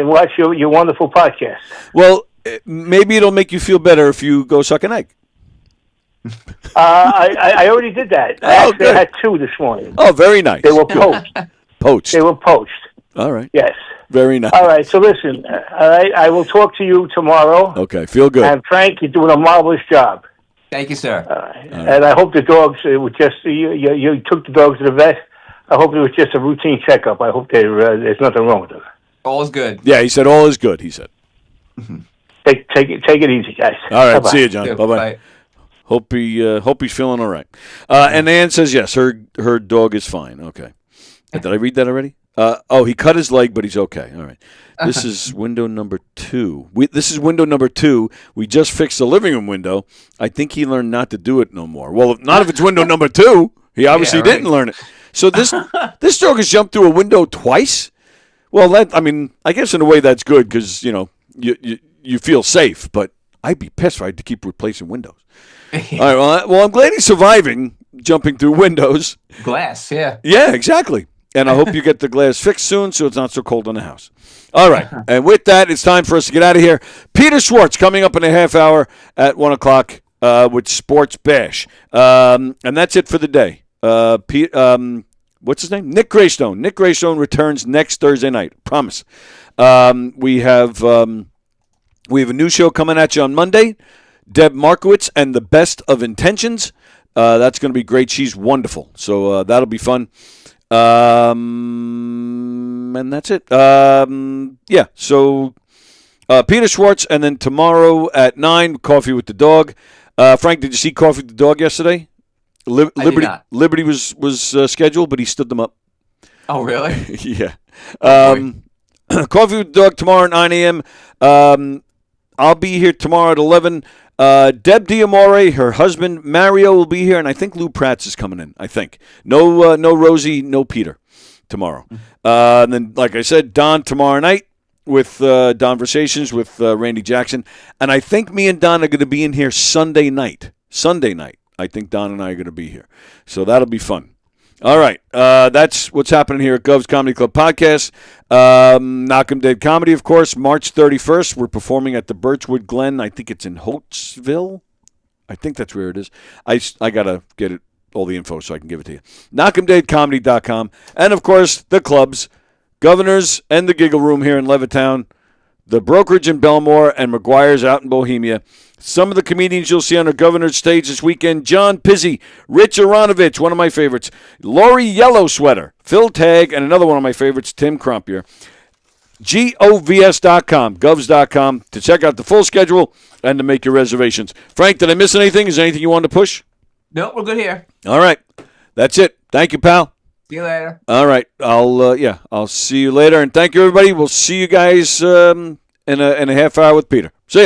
watch your wonderful podcast. Well, maybe it'll make you feel better if you go suck an egg. I already did that. I actually had 2 this morning. Oh, very nice. They were poached. Poached. They were poached. All right. Yes. Very nice. All right. So listen. All right. I will talk to you tomorrow. Okay. Feel good. And Frank, you're doing a marvelous job. Thank you, sir. And I hope the dogs. It was just you took the dogs to the vet. I hope it was just a routine checkup. I hope there's nothing wrong with them. All is good. Yeah, he said all is good. He said. Take it easy, guys. All right. Bye-bye. See you, John. Bye bye. Hope he's feeling all right. And Ann says yes. Her dog is fine. Okay. Did I read that already? He cut his leg, but he's okay. All right. This is window number 2. This is window number 2. We just fixed the living room window. I think he learned not to do it no more. Well, not if it's window number 2. He obviously didn't learn it. So this dog has jumped through a window twice. Well, I guess in a way that's good because you feel safe. But I'd be pissed if I had to keep replacing windows. All right. Well, I'm glad he's surviving jumping through windows. Glass, yeah. Yeah, exactly. And I hope you get the glass fixed soon so it's not so cold in the house. All right. And with that, it's time for us to get out of here. Peter Schwartz coming up in a half hour at 1 o'clock with Sports Bash. And that's it for the day. What's his name? Nick Greystone. Nick Greystone returns next Thursday night. Promise. We have a new show coming at you on Monday. Deb Markowitz and the Best of Intentions. That's going to be great. She's wonderful. So that'll be fun. And that's it. So Peter Schwartz, and then tomorrow at 9, Coffee with the Dog. Frank, did you see Coffee with the Dog yesterday? Liberty was scheduled, but he stood them up. Oh, really? Yeah. Coffee with the Dog tomorrow at 9 a.m. I'll be here tomorrow at 11. Deb Diamore, her husband Mario will be here, and I think Lou Pratz is coming in. I think no Rosie, no Peter tomorrow. And then, like I said, Don tomorrow night with Donversations with Randy Jackson, and I think me and Don are going to be in here Sunday night. I think Don and I are going to be here, so that'll be fun. All right, that's what's happening here at Gov's Comedy Club Podcast. Knock 'em Dead Comedy, of course, March 31st. We're performing at the Birchwood Glen. I think it's in Holtzville. I think that's where it is. I got to get it, all the info so I can give it to you. Knock'emDeadComedy.com. And, of course, the clubs, Governors and the Giggle Room here in Levittown, the Brokerage in Belmore, and McGuire's out in Bohemia. Some of the comedians you'll see on our Governor's stage this weekend: John Pizzi, Rich Aronovich, one of my favorites, Lori Yellow Sweater, Phil Tagg, and another one of my favorites, Tim Crumpier. govs.com, govs.com, to check out the full schedule and to make your reservations. Frank, did I miss anything? Is there anything you wanted to push? No, we're good here. All right. That's it. Thank you, pal. See you later. All right. I'll see you later. And thank you, everybody. We'll see you guys in a half hour with Peter. See ya.